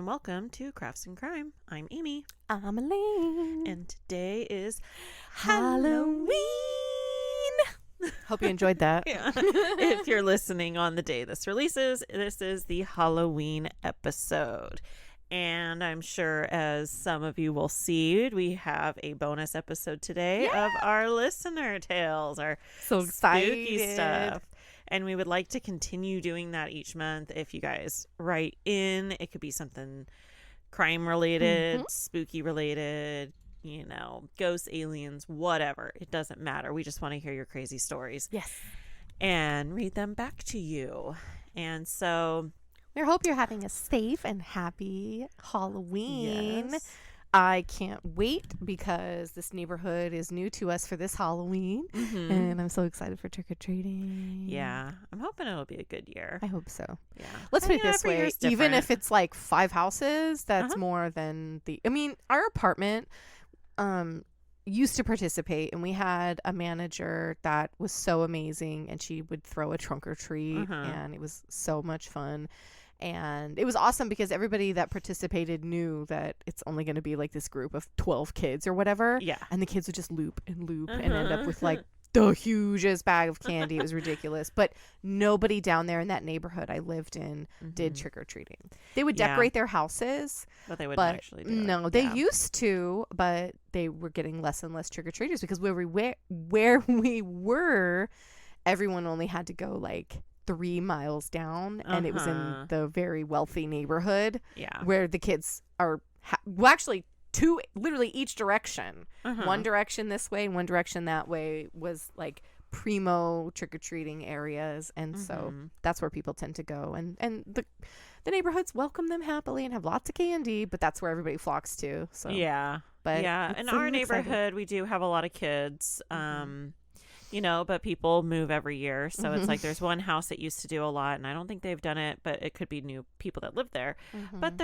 and welcome to Crafts and Crime. I'm Amy. I'm Elaine. And today is Halloween. Hope you enjoyed that. Yeah. If you're listening on the day this releases, this is the Halloween episode. And I'm sure, as some of you will see, we have a bonus episode today of our listener tales, our So spooky excited. stuff. And we would like to continue doing that each month. If you guys write in, it could be something crime related, spooky related, you know, ghosts, aliens, whatever. It doesn't matter. We just want to hear your crazy stories. Yes. And read them back to you. And so We hope you're having a safe and happy Halloween. yes. I can't wait because this neighborhood is new to us for this Halloween. And I'm so excited for trick-or-treating. Yeah. I'm hoping it'll be a good year. I hope so. Yeah. Let's put it this every way. year's Even different. if it's like 5 houses, that's more than the... I mean, our apartment used to participate, and we had a manager that was so amazing, and she would throw a trunk or treat, and it was so much fun. And it was awesome because everybody that participated knew that it's only going to be like this group of 12 kids or whatever. Yeah. And the kids would just loop and end up with like the hugest bag of candy. It was ridiculous. But nobody down there in that neighborhood I lived in did trick-or-treating. They would decorate their houses. But they wouldn't But actually do it. no, they Yeah. used to, but they were getting less and less trick-or-treaters because where we were, everyone only had to go like 3 miles down, and it was in the very wealthy neighborhood Yeah. where the kids are actually literally each direction. One direction this way and one direction that way was like primo trick-or-treating areas, and so that's where people tend to go, and the neighborhoods welcome them happily and have lots of candy, but that's where everybody flocks to. So Yeah. but yeah. In our neighborhood, we do have a lot of kids. You know, but people move every year. So it's like there's one house that used to do a lot, and I don't think they've done it, but it could be new people that live there. But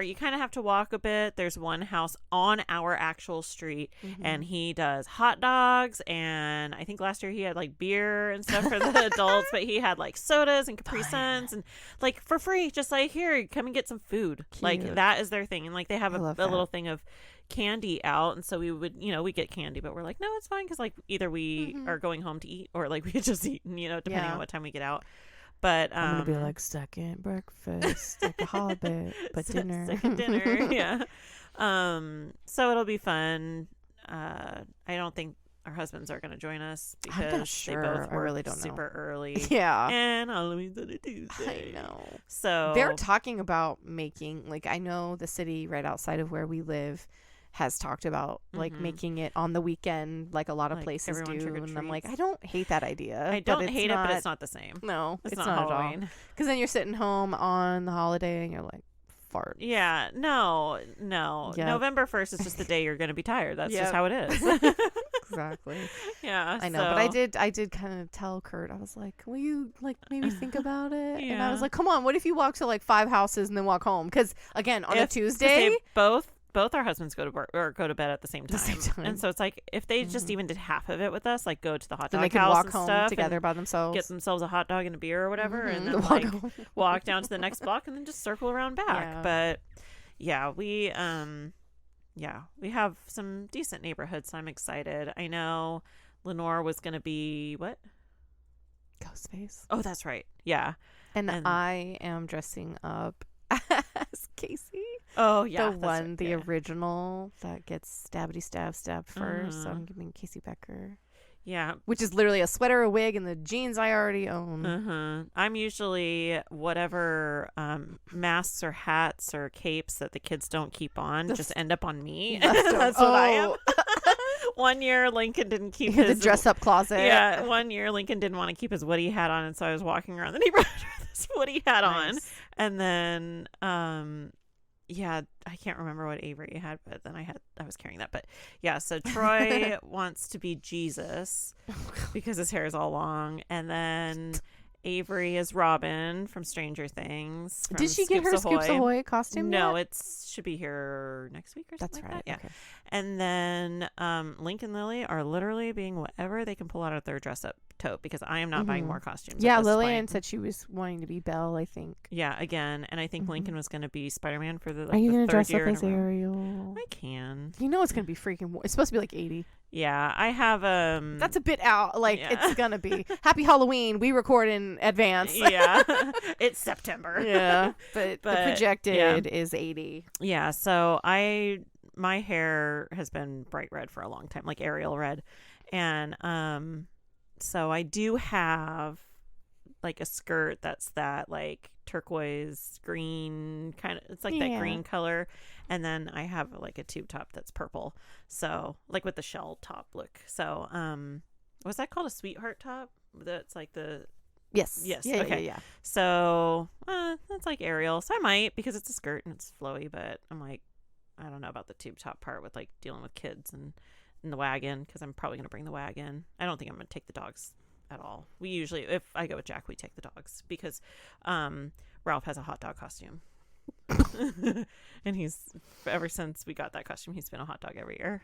you kind of have to walk a bit. There's one house on our actual street, and he does hot dogs, and I think last year he had like beer and stuff for the adults, but he had like sodas and Capri Suns and like for free, just like, here, come and get some food. Cute. Like that is their thing. And like they have a love little thing of candy out, and so we would, we get candy, but we're like, no, it's fine, because like either we are going home to eat, or like we just eat, depending on what time we get out. But I'm gonna be like second breakfast, like a hobbit, but dinner. Second dinner. Yeah. So it'll be fun. I don't think our husbands are going to join us because I'm not sure. they both I work really don't know. super early. Yeah. And Halloween's on a Tuesday. I know. So They're talking about making, like, I know the city right outside of where we live has talked about like making it on the weekend, like a lot of Like places everyone do, and I'm trick-or-treats. like, I don't hate that idea. I don't hate it, but it's not the same. No, It's it's not not Halloween. at all. Because then you're sitting home on the holiday and you're like, fart. Yeah, no. Yep. November 1st is just the day you're going to be tired. That's just Yep. how it is. Exactly. Yeah, I know, but I did kind of tell Kurt, I was like, will you like maybe think about it? And I was Yeah. like, come on, what if you walk to like 5 houses and then walk home? Because again, on a Tuesday, both our husbands go to bed at the same time. And so it's like if they just even did half of it with us, like go to the hot then dog they could house walk and home stuff together and by themselves. get themselves a hot dog and a beer or whatever, and then Walk like home. walk down to the next block and then just circle around back. Yeah. But yeah, we have some decent neighborhoods, so I'm excited. I know Lenore was going to be what? Ghostface. Oh, that's right. Yeah. And I am dressing up as Casey. Oh, yeah. The original that gets stabbed first. So I'm giving Casey Becker. Yeah. Which is literally a sweater, a wig, and the jeans I already own. I'm usually whatever masks or hats or capes that the kids don't keep on just end up on me. That's what I am. One year Lincoln didn't keep the his dress up closet. Yeah, one year Lincoln didn't want to keep his Woody hat on, and so I was walking around the neighborhood with this Woody hat on. And then I can't remember what Avery had, but then I was carrying that. But yeah, so Troy wants to be Jesus because his hair is all long, and then Avery is Robin from Stranger Things. Did she get her Scoops Ahoy costume? No, yet? it should be here next week or something. That's right. Yeah. Okay. And then Link and Lily are literally being whatever they can pull out of their dress up taupe because I am not buying more costumes. Yeah, at this Lillian point. said she was wanting to be Belle, I think. Yeah, again, and I think Lincoln was going to be Spider-Man for the Are you the going to third dress year up in as a row. Ariel? I can. You know it's going to be freaking it's supposed to be like 80. Yeah, I have That's a bit out. Like yeah. it's going to be. Happy Halloween. We record in advance. Yeah. It's September. Yeah. But the projected is 80. Yeah, so my hair has been bright red for a long time, like Ariel red. And so I do have like a skirt that's that like turquoise green kind of, it's like that green color, and then I have like a tube top that's purple, so like with the shell top look. So was that called a sweetheart top? That's like the Yes. Yeah, okay. yeah. So that's like Ariel, so I might, because it's a skirt and it's flowy, but I'm like, I don't know about the tube top part with like dealing with kids and in the wagon, because I'm probably going to bring the wagon. I don't think I'm going to take the dogs at all. We usually, if I go with Jack, we take the dogs because Ralph has a hot dog costume. And he's, ever since we got that costume, he's been a hot dog every year.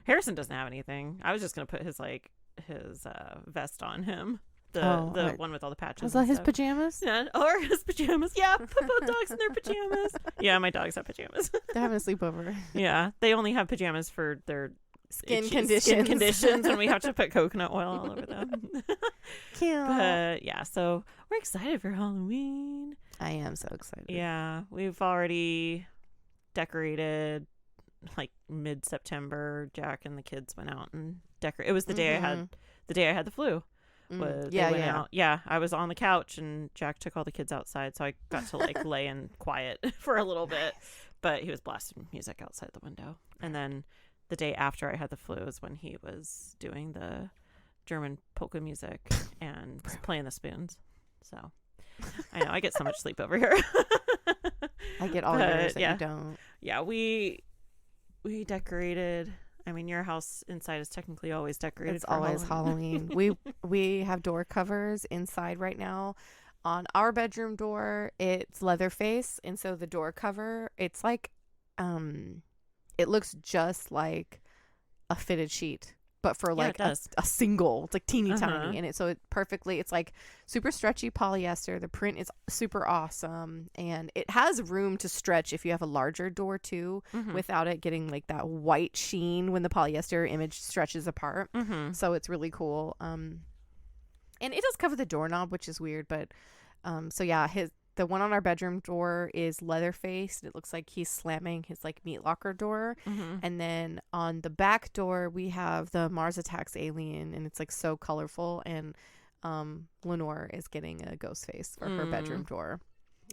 Harrison doesn't have anything. I was just going to put his vest on him. The one with all the patches. Was that his pajamas? Yeah, or his pajamas. Yeah, put both dogs in their pajamas. Yeah, my dogs have pajamas. They're having a sleepover. Yeah, they only have pajamas for their skin conditions when we have to put coconut oil all over them. Cute. But yeah, so we're excited for Halloween. I am so excited. Yeah, we've already decorated like mid-September. Jack and the kids went out and decorated. It was the day I had the flu. Yeah, I was on the couch and Jack took all the kids outside, so I got to like lay in quiet for a little bit, but he was blasting music outside the window. And then the day after I had the flu is when he was doing the German polka music and playing the spoons. So I know I get so much sleep over here. I get all yours that you don't. Yeah, we decorated. I mean, your house inside is technically always decorated. It's always Halloween. We have door covers inside right now. On our bedroom door, it's Leatherface, and so the door cover, it's like, it looks just like a fitted sheet, but for like a single. It's like teeny tiny, and it's like super stretchy polyester. The print is super awesome, and it has room to stretch if you have a larger door too, without it getting like that white sheen when the polyester image stretches apart. So it's really cool. And it does cover the doorknob, which is weird, but so yeah, the one on our bedroom door is Leatherface. It looks like he's slamming his like meat locker door. And then on the back door, we have the Mars Attacks alien, and it's like so colorful. And Lenore is getting a ghost face for her bedroom door.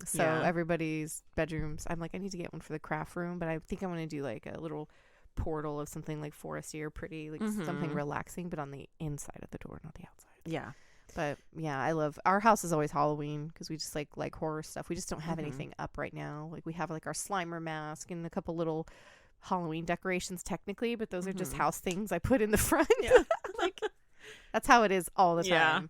So everybody's bedrooms, I'm like, I need to get one for the craft room, but I think I want to do like a little portal of something like foresty or pretty, like something relaxing, but on the inside of the door, not the outside. Yeah. But yeah, I love, our house is always Halloween because we just like horror stuff. We just don't have anything up right now. Like we have like our Slimer mask and a couple little Halloween decorations technically, but those are just house things I put in the front. Yeah. Like that's how it is all the time. Yeah.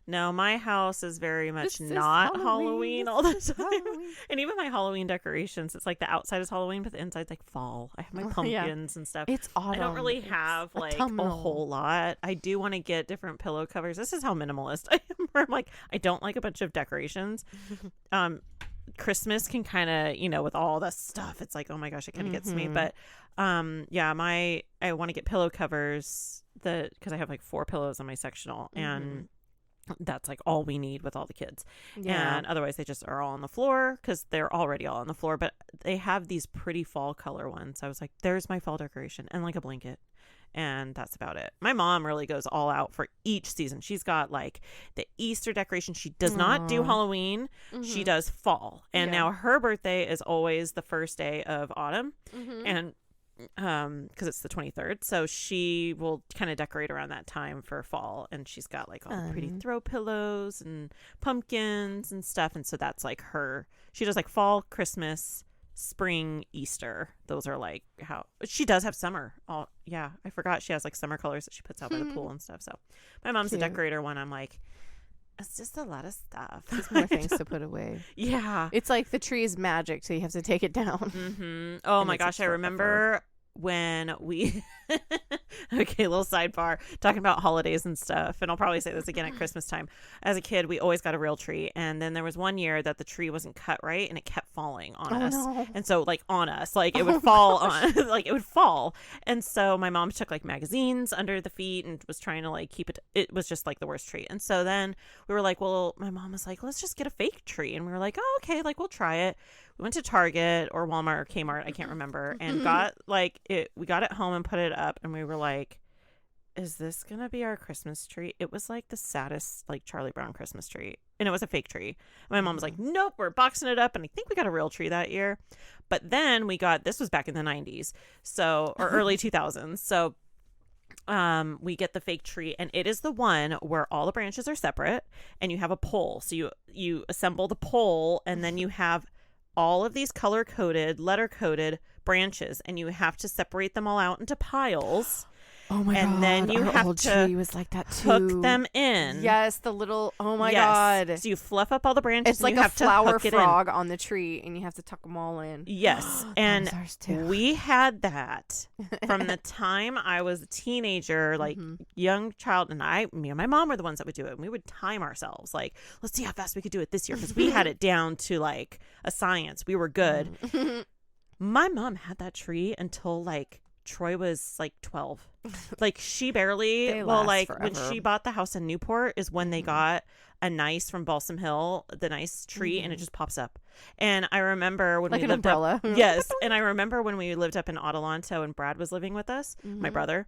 No, my house is very much not Halloween all the time. And even my Halloween decorations, it's like the outside is Halloween, but the inside's like fall. I have my pumpkins and stuff. It's autumn. I don't really have like a whole lot. I do want to get different pillow covers. This is how minimalist I am. Where I'm like, I don't like a bunch of decorations. Christmas can kind of, with all the stuff, it's like, oh my gosh, it kind of gets me. But yeah, I want to get pillow covers because I have like 4 pillows on my sectional, and that's like all we need with all the kids. And otherwise they just are all on the floor because they're already all on the floor, but they have these pretty fall color ones. I was like, there's my fall decoration, and like a blanket, and that's about it. My mom really goes all out for each season. She's got like the Easter decoration. She does not do Halloween. She does fall. And now her birthday is always the first day of autumn. And because it's the 23rd, so she will kind of decorate around that time for fall, and she's got like all the pretty throw pillows and pumpkins and stuff, and so that's like she does like fall, Christmas, spring, Easter. Those are like how she does have summer. I forgot she has like summer colors that she puts out by the pool and stuff. So my mom's a decorator one. I'm like, it's just a lot of stuff. There's more things to put away. Yeah. It's like the tree is magic, so you have to take it down. Oh my gosh. I remember when we Okay, little sidebar, talking about holidays and stuff, and I'll probably say this again at Christmas time. As a kid, we always got a real tree, and then there was one year that the tree wasn't cut right, and it kept falling on us. No. And so, like, on us, like, it would fall on, like, it would fall. And so my mom took, like, magazines under the feet and was trying to, like, keep it. It was just, like, the worst tree. And so then we were like, well, my mom was like, let's just get a fake tree. And we were like, oh, okay, like, we'll try it. We went to Target or Walmart or Kmart, I can't remember, and got, like, it. We got it home and put it up, and we were like, is this gonna be our Christmas tree? It was like the saddest, like, Charlie Brown Christmas tree, and it was a fake tree. And my mom was like, nope, we're boxing it up. And I think we got a real tree that year, but then we got, this was back in the 90s, so, or early 2000s, so we get the fake tree, and it is the one where all the branches are separate and you have a pole. So you assemble the pole, and then you have all of these color-coded, letter-coded branches, and you have to separate them all out into piles. Oh my god! And then you Our have old to tree was like that too. hook them in. Yes, the little. Oh my Yes. god! So you fluff up all the branches. It's and like you a have flower to hook it frog on the tree, and you have to tuck them all in. Yes, That and was ours too. we had that from the time I was a teenager, like young child, and me and my mom were the ones that would do it, and we would time ourselves, like, let's see how fast we could do it this year, because we had it down to, like, a science. We were good. My mom had that tree until, like, Troy was, like, 12. Like, she barely, They well, last like, forever. when she bought the house in Newport is when they got a nice from Balsam Hill, the nice tree, and it just pops up. And I remember when Like we an lived umbrella. up, yes, and I remember when we lived up in Adelanto and Brad was living with us, my brother,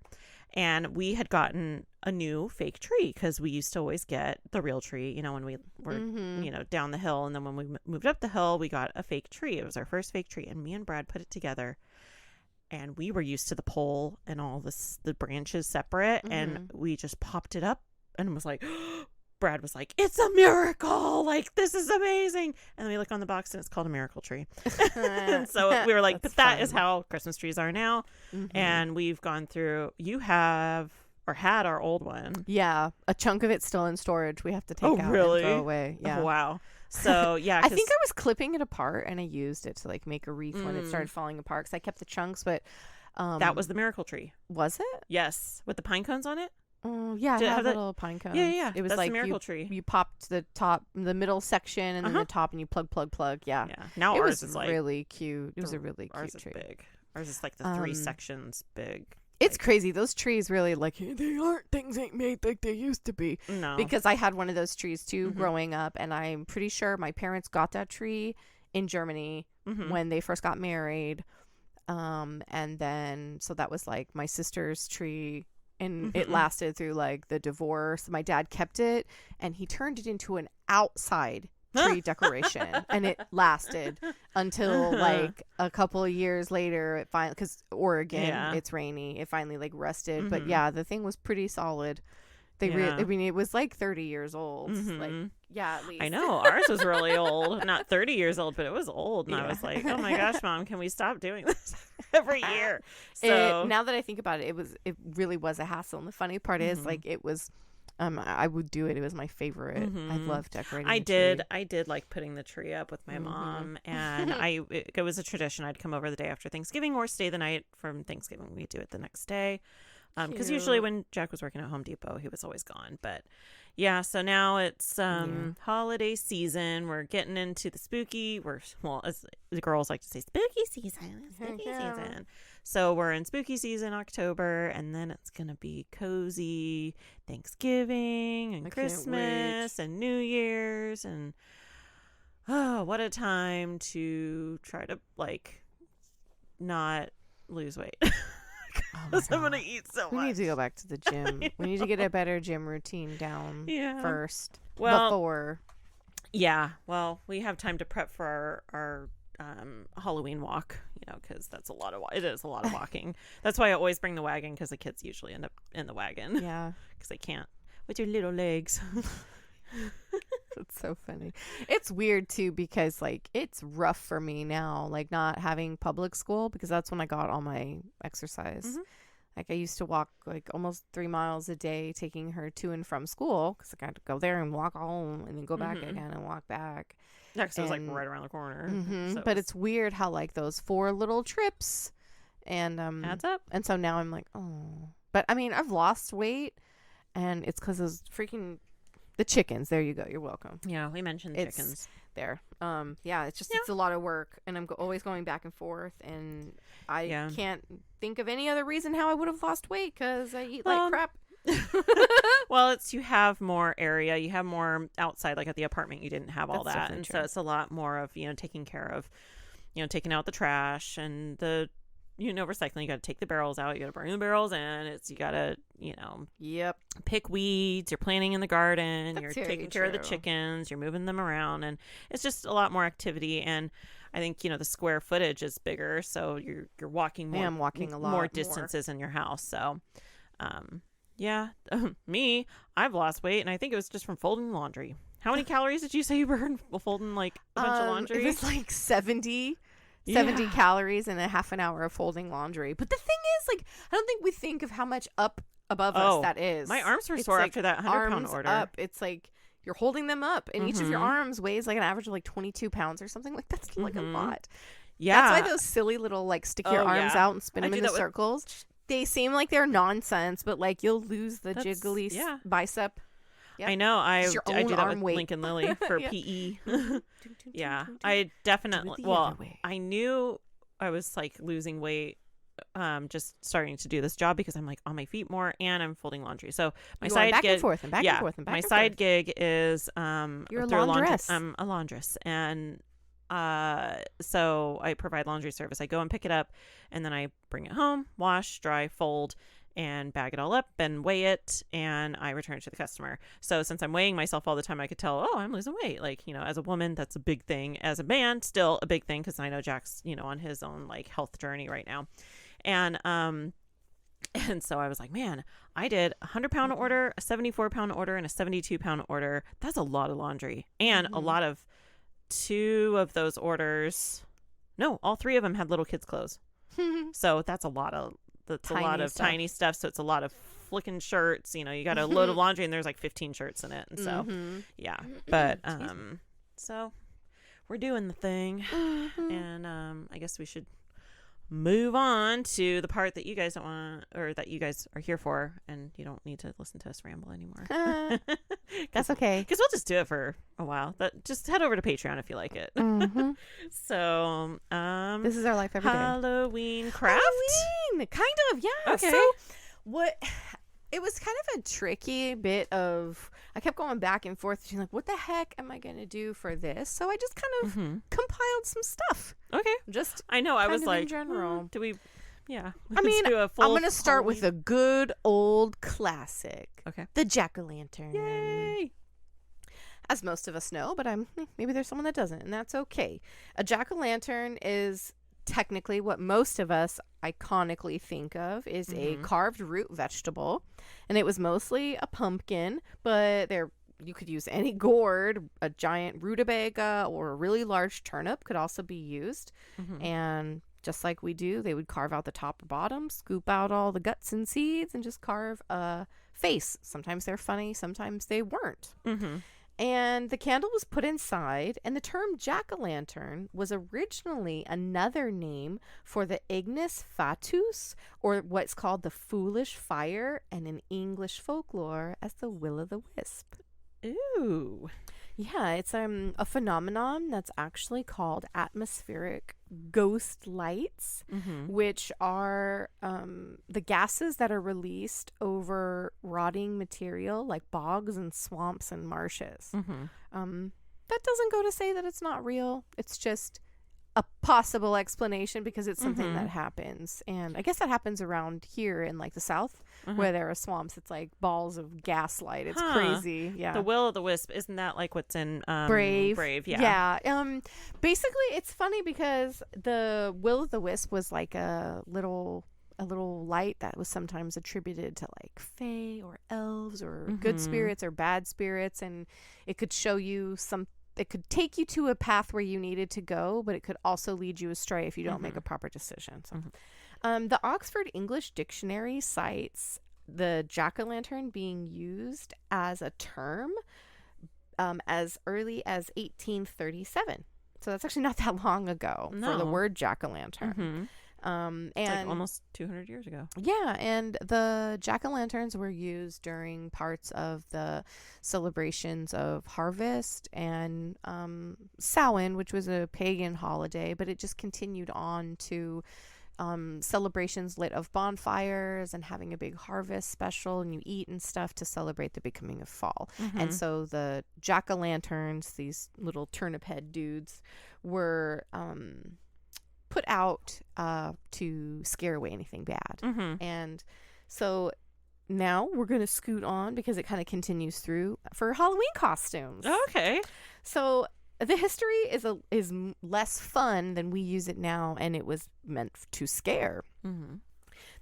and we had gotten a new fake tree, because we used to always get the real tree, you know, when we were, you know, down the hill. And then when we moved up the hill, we got a fake tree. It was our first fake tree, and me and Brad put it together. And we were used to the pole and all the branches separate, and we just popped it up and was like, Brad was like, it's a miracle, like, this is amazing. And then we look on the box, and it's called a miracle tree. And so we were like, but that is how Christmas trees are now. And we've gone through, you have or had our old one. Yeah, a chunk of it's still in storage. We have to take out really? and throw away. Yeah. Oh, wow. So yeah, I think I was clipping it apart, and I used it to, like, make a wreath when it started falling apart, because I kept the chunks. But that was the miracle tree. Was it? Yes, with the pine cones on it. Oh yeah, Did it it have had that? little pine cones. Yeah. It was That's like the miracle tree. You popped the top, the middle section, and then the top, and you plug. Yeah. Yeah. Now It ours was is like really cute. It was a really ours cute is tree. big. Ours is like the 3 sections big. It's crazy. Those trees really, like, they aren't, things ain't made like they used to be. No. Because I had one of those trees too growing up, and I'm pretty sure my parents got that tree in Germany when they first got married. And then, so that was like my sister's tree, and it lasted through, like, the divorce. My dad kept it, and he turned it into an outside tree decoration, and it lasted until, like, a couple of years later. It finally, because Oregon, it's rainy, it finally, like, rested. But yeah, the thing was pretty solid. I mean, it was like 30 years old. Like, yeah, at least. I know ours was really old. Not 30 years old, but it was old. And I was like, oh my gosh, Mom, can we stop doing this every year? So Now that I think about it, it really was a hassle. And the funny part is, like, it was, I would do it. It was my favorite. I love decorating. I did like putting the tree up with my mom, and it was a tradition. I'd come over the day after Thanksgiving or stay the night from Thanksgiving. We'd do it the next day. Because usually when Jack was working at Home Depot, he was always gone. But yeah, so now it's holiday season. We're getting into the spooky. As the girls like to say, spooky season. Spooky season. So we're in spooky season, October, and then it's gonna be cozy Thanksgiving and Christmas and New Year's, and oh, what a time to try to, like, not lose weight. Because I'm gonna eat so much. We need to go back to the gym. We need to get a better gym routine down first. Well, before. Yeah. Well, we have time to prep for our Halloween walk, you know, because it is a lot of walking. That's why I always bring the wagon, because the kids usually end up in the wagon. Yeah. Because they can't with your little legs. That's so funny. It's weird too, because, like, it's rough for me now, like, not having public school, because that's when I got all my exercise. Like, I used to walk, like, almost 3 miles a day, taking her to and from school, because I got to go there and walk home and then go back again and walk back. Yeah, because it was, like, right around the corner. So but it's weird how, like, those 4 little trips and adds up. And so now I'm like, oh. But I mean, I've lost weight, and it's because of the chickens. There you go. You're welcome. Yeah, we mentioned chickens. There. Yeah, it's just it's a lot of work, and I'm always going back and forth, and I can't think of any other reason how I would have lost weight because I eat like crap. Well, you have more area, you have more outside, like at the apartment you didn't have all that, and so it's a lot more of taking care of taking out the trash and the recycling. You got to take the barrels out, you got to bring the barrels in, you got to pick weeds, you're planting in the garden, you're taking care of the chickens, you're moving them around, and it's just a lot more activity. And I think the square footage is bigger, so you're walking more. I'm walking a lot more distances in your house. So I've lost weight, and I think it was just from folding laundry. How many calories did you say you burned folding like a bunch of laundry? It was like 70 calories in a half an hour of folding laundry. But the thing is, like, I don't think we think of how much up above us that is. My arms were sore after that 100-pound order. Up. It's like you're holding them up, and each of your arms weighs like an average of like 22 pounds or something. Like that's like a lot. Yeah, that's why those silly little like stick your arms out and spin them in the circles. They seem like they're nonsense, but like you'll lose the jiggly bicep. Yep. I know. I do that with weight. Lincoln Lily for PE. Yeah, I definitely. Well, I knew I was like losing weight, just starting to do this job because I'm like on my feet more and I'm folding laundry. So my side back gig, and forth and back and forth and back my and side forth. gig is you're a laundress. I'm a laundress, and so I provide laundry service. I go and pick it up, and then I bring it home, wash, dry, fold, and bag it all up and weigh it, and I return it to the customer. So since I'm weighing myself all the time, I could tell, I'm losing weight. Like, as a woman, that's a big thing. As a man, still a big thing, because I know Jack's, on his own like health journey right now. And so I was like, man, I did a 100-pound order, a 74-pound order, and a 72-pound order. That's a lot of laundry. And a lot of 2 of those orders, no, all 3 of them had little kids' clothes. So that's a lot of tiny stuff. So it's a lot of flicking shirts. You got a load of laundry and there's like 15 shirts in it. And so, yeah. But so we're doing the thing. And I guess we should move on to the part that you guys don't want, or that you guys are here for, and you don't need to listen to us ramble anymore. That's okay, because we'll just do it for a while. Just head over to Patreon if you like it. So this is our life every day. Halloween craft. Halloween, kind of, yeah. Okay. So it was kind of a tricky bit of, I kept going back and forth between like, what the heck am I going to do for this? So I just kind of compiled some stuff. Okay. Just I know. I was like, in general. Do we? Yeah. I mean, I'm going to start with a good old classic. Okay. The jack-o'-lantern. Yay. As most of us know, but maybe there's someone that doesn't, and that's okay. A jack-o'-lantern is technically what most of us iconically think of is a carved root vegetable, and it was mostly a pumpkin, but you could use any gourd. A giant rutabaga or a really large turnip could also be used. And just like we do, they would carve out the top or bottom, scoop out all the guts and seeds, and just carve a face. Sometimes they're funny, sometimes they weren't. And the candle was put inside, and the term jack-o'-lantern was originally another name for the ignis fatuus, or what's called the foolish fire, and in English folklore as the will-o'-the-wisp. Ooh. Yeah, it's a phenomenon that's actually called atmospheric ghost lights, which are the gases that are released over rotting material like bogs and swamps and marshes. That doesn't go to say that it's not real. It's just a possible explanation because it's something that happens. And I guess that happens around here in like the South where there are swamps. It's like balls of gaslight. It's crazy. Yeah. The will-o'-the-wisp, isn't that like what's in Brave? Yeah. Yeah. Basically it's funny because the will-o'-the-wisp was like a little light that was sometimes attributed to like fae or elves or good spirits or bad spirits, and it could show you it could take you to a path where you needed to go, but it could also lead you astray if you don't make a proper decision. So, the Oxford English Dictionary cites the jack-o'-lantern being used as a term as early as 1837. So that's actually not that long ago for the word jack-o'-lantern. And it's like almost 200 years ago. Yeah, and the jack-o'-lanterns were used during parts of the celebrations of harvest and Samhain, which was a pagan holiday, but it just continued on to celebrations lit of bonfires and having a big harvest special, and you eat and stuff to celebrate the becoming of fall. And so the jack-o'-lanterns, these little turnip head dudes, were put out to scare away anything bad. And so now we're going to scoot on, because it kind of continues through, for Halloween costumes. Okay. So the history is less fun than we use it now, and it was meant to scare.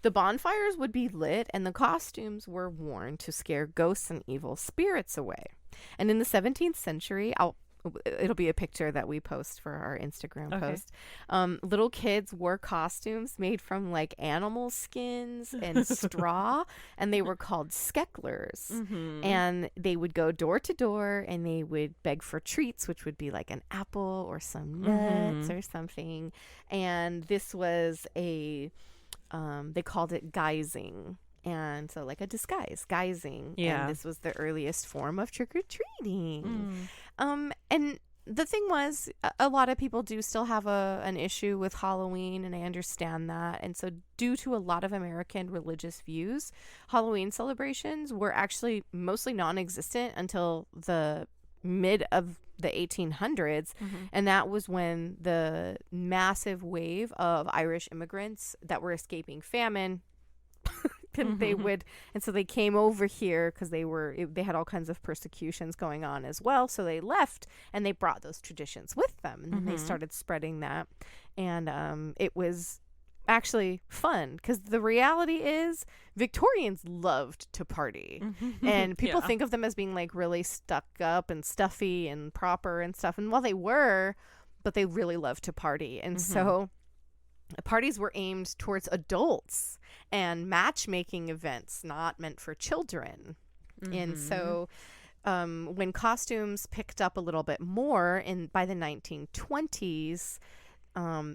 The bonfires would be lit, and the costumes were worn to scare ghosts and evil spirits away. And in the 17th century, it'll be a picture that we post for our Instagram post. Little kids wore costumes made from like animal skins and straw, and they were called skecklers. And they would go door to door, and they would beg for treats, which would be like an apple or some nuts or something. And this was they called it guising. And so like a disguise, guising. Yeah. And this was the earliest form of trick-or-treating. And the thing was, a lot of people do still have an issue with Halloween, and I understand that. And so due to a lot of American religious views, Halloween celebrations were actually mostly non-existent until the mid of the 1800s. And that was when the massive wave of Irish immigrants that were escaping famine and so they came over here because they had all kinds of persecutions going on as well. So they left, and they brought those traditions with them, and then they started spreading that. And it was actually fun, because the reality is Victorians loved to party. And people think of them as being like really stuck up and stuffy and proper and stuff, and while they were, but they really loved to party. And so parties were aimed towards adults and matchmaking events, not meant for children. And so when costumes picked up a little bit more by the 1920s,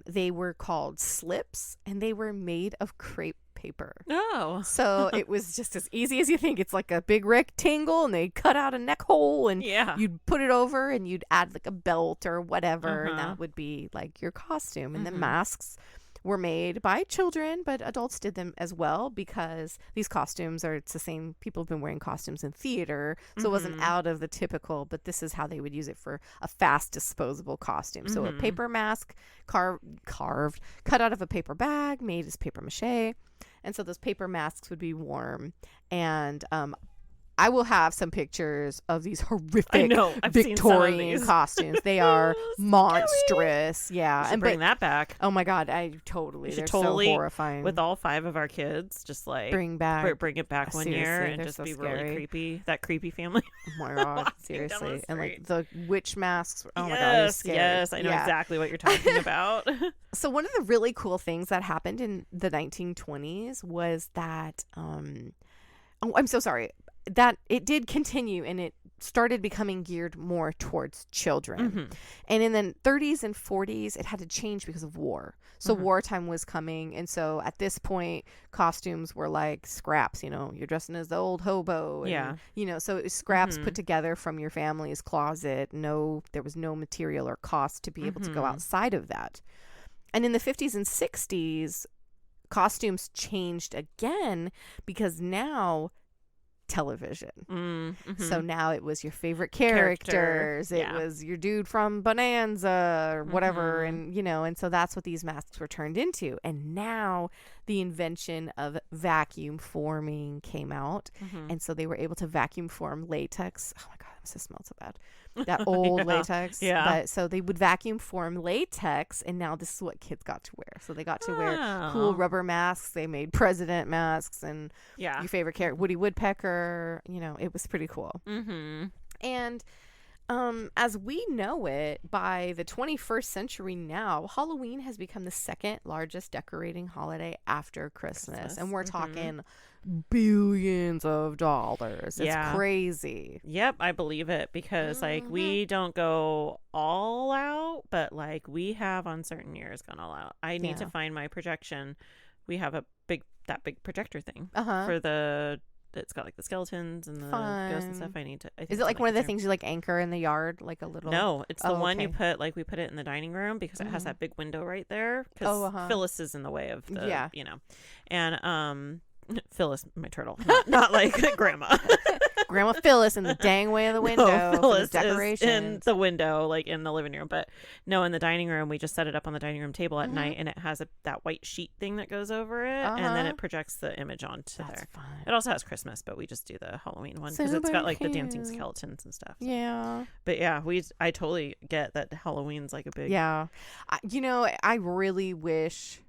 they were called slips, and they were made of crepe paper. Oh. So it was just as easy as you think. It's like a big rectangle, and they cut out a neck hole, and you'd put it over, and you'd add like a belt or whatever, and that would be like your costume. And the masks were made by children, but adults did them as well, because these costumes it's the same. People have been wearing costumes in theater, so it wasn't out of the typical, but this is how they would use it for a fast disposable costume. So a paper mask carved, cut out of a paper bag, made as paper mache. And so those paper masks would be worn. And I will have some pictures of these horrific Victorian costumes. They are monstrous. Yeah. And bring that back. Oh my God. They're totally, so horrifying. With all 5 of our kids, just like bring it back one year and just be scary. Really creepy. That creepy family. Oh my God. Seriously. And like the witch masks. Oh my God. Yes. I know exactly what you're talking about. So one of the really cool things that happened in the 1920s was that, I'm so sorry. That it did continue, and it started becoming geared more towards children. And in the 30s and 40s, it had to change because of war. So wartime was coming. And so at this point, costumes were like scraps, you're dressing as the old hobo. And, so it was scraps put together from your family's closet. There was no material or cost to be able to go outside of that. And in the 50s and 60s, costumes changed again, because now television. So now it was your favorite characters. It was your dude from Bonanza or whatever. And, and so that's what these masks were turned into. And now the invention of vacuum forming came out. And so they were able to vacuum form latex. Oh my God, this smells so bad. That old latex. Yeah. But so they would vacuum form latex, and now this is what kids got to wear. So they got to wear cool rubber masks. They made president masks, and your favorite character, Woody Woodpecker. It was pretty cool. And as we know it, by the 21st century now, Halloween has become the second largest decorating holiday after Christmas. And we're talking billions of dollars. Yeah. It's crazy. Yep, I believe it because like we don't go all out, but like we have on certain years gone all out. I need to find my projection. We have that big projector thing for it's got like the skeletons and the ghosts and stuff. I think is it like one of the things you like anchor in the yard, like a little? No, it's the one you put, like we put it in the dining room because it has that big window right there because Phyllis is in the way of the, you know, and Phyllis, my turtle, not like grandma. Grandma Phyllis in the dang way of the window. No, Phyllis for the decorations. is in the window, like in the living room. But no, in the dining room, we just set it up on the dining room table at night, and it has that white sheet thing that goes over it, and then it projects the image onto there. Fun. It also has Christmas, but we just do the Halloween one because it's got like the dancing skeletons and stuff. So. Yeah. But yeah, I totally get that Halloween's like a big. Yeah. I really wish.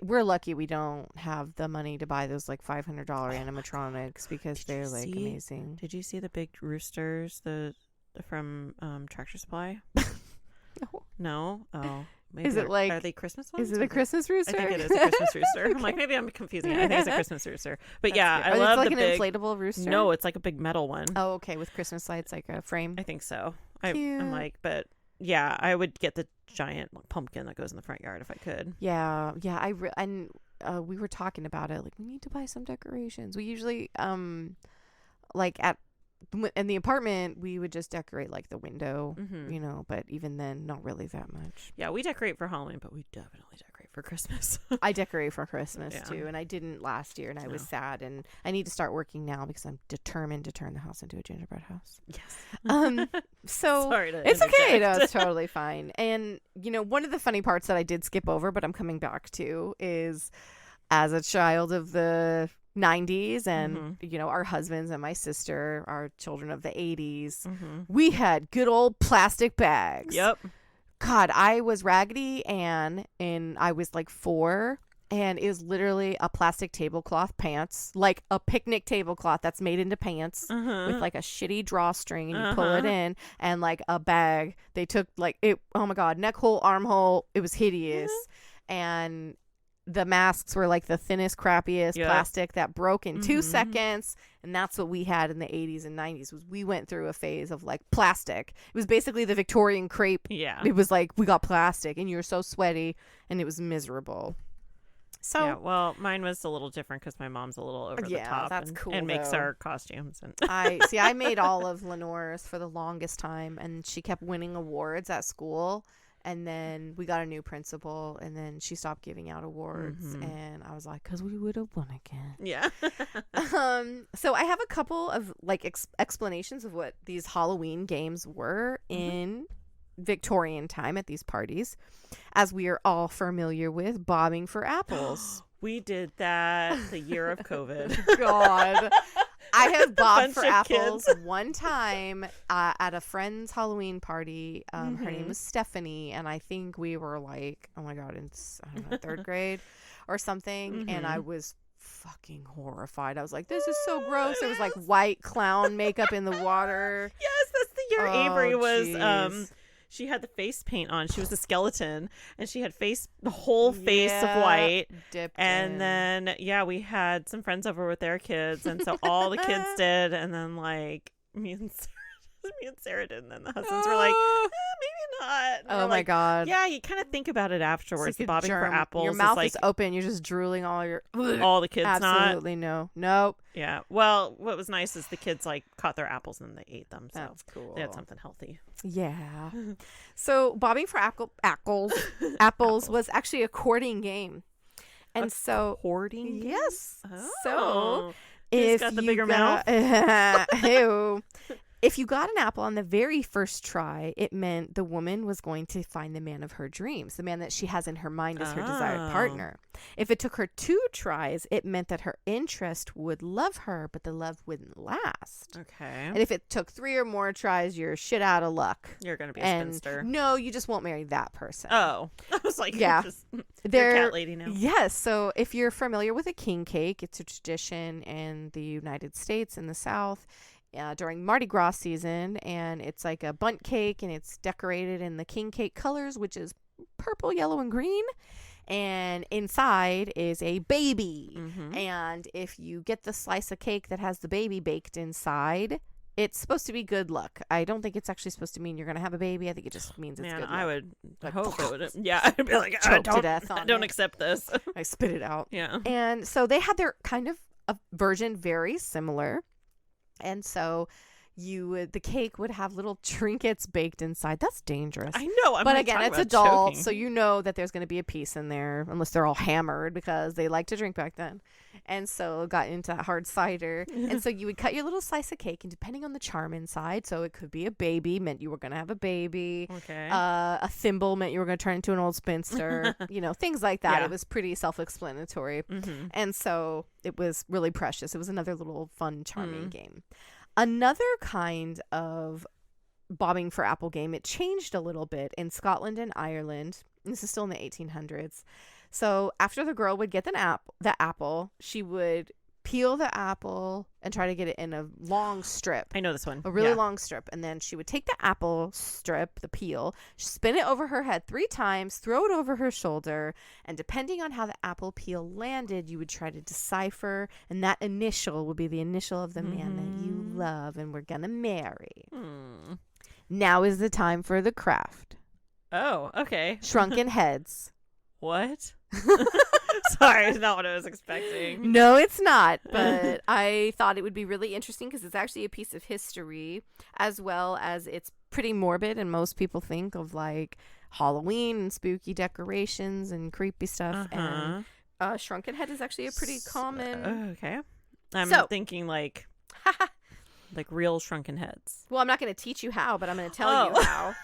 We're lucky we don't have the money to buy those like $500 animatronics because they're like amazing. Did you see the big roosters from Tractor Supply? No. Oh, maybe is it like? Are they Christmas ones? Is it a Christmas rooster? I think it is a Christmas rooster. I'm like maybe I'm confusing it. I think it's a Christmas rooster. But yeah, I love like the an big inflatable rooster. No, it's like a big metal one. Oh, okay, with Christmas lights, like a frame. I think so. Cute. I'm like, but yeah, I would get the giant pumpkin that goes in the front yard if I could. Yeah. We were talking about it. Like, we need to buy some decorations. We usually, like in the apartment, we would just decorate like the window, you know. But even then, not really that much. Yeah, we decorate for Halloween, but we definitely decorate for Christmas. I decorate for Christmas too, and I didn't last year, and I was sad. And I need to start working now because I'm determined to turn the house into a gingerbread house. Yes. So sorry to it's interject. okay. No, it's totally fine. And you know, one of the funny parts that I did skip over, but I'm coming back to, is as a child of the 90s and you know, our husbands and my sister are children of the 80s. We had good old plastic bags. Yep. God, I was Raggedy Ann and I was like 4, and it was literally a plastic tablecloth pants, like a picnic tablecloth that's made into pants with like a shitty drawstring, and you pull it in, and like a bag. They took like it. Oh my God, neck hole, armhole. It was hideous, and the masks were like the thinnest, crappiest plastic that broke in 2 seconds. And that's what we had in the 80s and 90s. Was we went through a phase of like plastic. It was basically the Victorian crepe. Yeah. It was like we got plastic and you were so sweaty and it was miserable. So yeah, well, mine was a little different because my mom's a little over the top. That's cool, and makes though. our costumes. And I made all of Lenore's for the longest time, and she kept winning awards at school. And then we got a new principal, and then she stopped giving out awards. And I was like, because we would have won again. Yeah. So I have a couple of like explanations of what these Halloween games were in Victorian time at these parties, as we are all familiar with bobbing for apples. We did that the year of COVID. God. I have bobbed for of apples kids. one time at a friend's Halloween party. Her name was Stephanie, and I think we were like, oh my God, in I don't know, 3rd grade or something. And I was fucking horrified. I was like, this is so gross. There was like white clown makeup in the water. Yes, that's the year Avery was. Geez. She had the face paint on. She was a skeleton, and she had the whole face of white. Dipped and in. then we had some friends over with their kids, and so all the kids did, and then like me and Sarah did, and then the husbands were like, maybe not. And oh we're my like, God. Yeah, you kind of think about it afterwards. It's like a bobbing for germ. apples. Your mouth like, is open. You're just drooling all the kids. Absolutely not. Nope. Yeah. Well, what was nice is the kids like caught their apples and they ate them. So that's cool. They had something healthy. Yeah. So bobbing for apples was actually a courting game. And so hoarding. Yes. Oh. So Who's if got the you bigger got, mouth? Ew. If you got an apple on the very first try, it meant the woman was going to find the man of her dreams, the man that she has in her mind as her desired partner. If it took her 2 tries, it meant that her interest would love her, but the love wouldn't last. Okay. And if it took 3 or more tries, you're shit out of luck. You're going to be a And spinster. no, you just won't marry that person. Oh. I was like, Yeah. you're a They're cat lady now. Yes. So if you're familiar with a king cake, it's a tradition in the United States in the South. During Mardi Gras season, and it's like a bundt cake, and it's decorated in the king cake colors, which is purple, yellow, and green. and inside is a baby. Mm-hmm. And if you get the slice of cake that has the baby baked inside, it's supposed to be good luck. I don't think it's actually supposed to mean you're going to have a baby. I think it just means it's good luck. I would Like, hope it would. Yeah, I'd be like, choke to death on I don't it. accept this. I spit it out. Yeah. And so they had their kind of a version very similar. And so the cake would have little trinkets baked inside. That's dangerous. I know. But again, it's adult, so you know that there's going to be a piece in there, unless they're all hammered because they like to drink back then. And so got into hard cider. And so you would cut your little slice of cake, and depending on the charm inside, so it could be a baby, meant you were going to have a baby. Okay. A thimble meant you were going to turn into an old spinster. Things like that. Yeah. It was pretty self-explanatory. Mm-hmm. And so it was really precious. It was another little fun, charming game. Another kind of bobbing for apple game, it changed a little bit in Scotland and Ireland. This is still in the 1800s. So after the girl would get the apple, she would peel the apple and try to get it in a long strip. I know this one. A really long strip. And then she would take the apple strip, the peel, spin it over her head 3 times, throw it over her shoulder. And depending on how the apple peel landed, you would try to decipher. And that initial would be the initial of the man that you love and we're going to marry. Now is the time for the craft. Oh, okay. Shrunken heads. What? Sorry, it's not what I was expecting. No, it's not. But I thought it would be really interesting because it's actually a piece of history, as well as it's pretty morbid. And most people think of like Halloween and spooky decorations and creepy stuff. And shrunken head is actually a pretty common. Okay. I'm thinking like real shrunken heads. Well, I'm not going to teach you how, but I'm going to tell you how.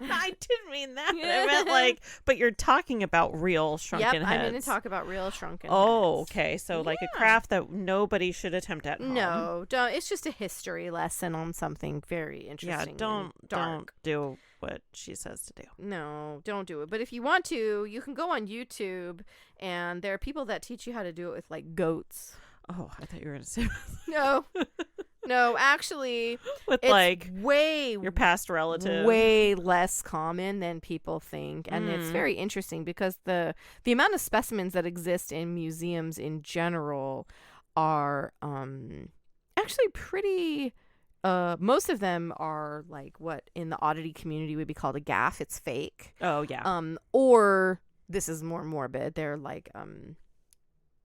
I didn't mean that. I meant but you're talking about real shrunken heads. I'm going to talk about real shrunken heads. Okay. So like a craft that nobody should attempt at home. No, don't. It's just a history lesson on something very interesting. Yeah, don't do what she says to do. No, don't do it. But if you want to, you can go on YouTube, and there are people that teach you how to do it with like goats. Oh, I thought you were going to say No, actually, with it's your past relative. Way less common than people think. And it's very interesting because the amount of specimens that exist in museums in general are actually pretty most of them are like what in the oddity community would be called a gaff. It's fake. Oh yeah. Or this is more morbid. They're like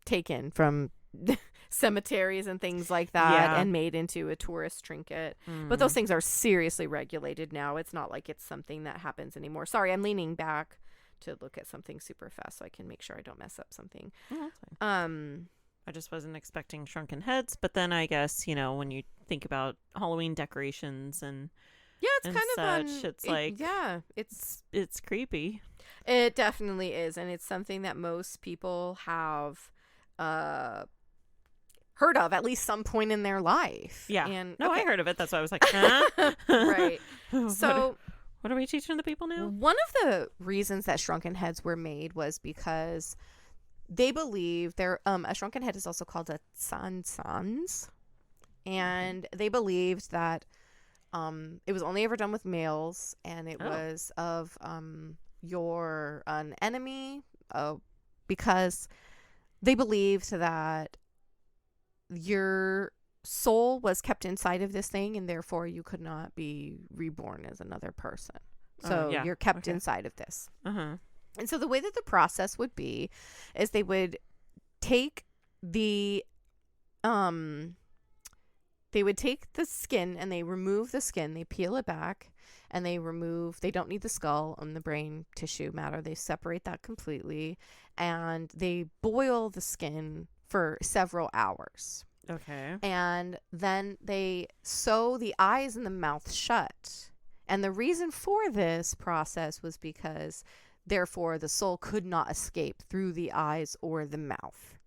taken from cemeteries and things like that and made into a tourist trinket. But those things are seriously regulated now. It's not like it's something that happens anymore. Sorry, I'm leaning back to look at something super fast so I can make sure I don't mess up something. I just wasn't expecting shrunken heads, but then I guess, when you think about Halloween decorations and it's kind of it's creepy. It definitely is, and it's something that most people have heard of at least some point in their life. Yeah. And I heard of it. That's why I was like, huh? Right. So what are we teaching the people now? One of the reasons that shrunken heads were made was because they believe a shrunken head is also called a sans, and they believed that it was only ever done with males, and it was of an enemy, because they believed that your soul was kept inside of this thing, and therefore you could not be reborn as another person. So you're kept inside of this. And so the way that the process would be is they would take the skin and they remove the skin, they peel it back, and they don't need the skull and the brain tissue matter. They separate that completely, and they boil the skin for several hours. Okay. And then they sew the eyes and the mouth shut. And the reason for this process was because therefore the soul could not escape through the eyes or the mouth.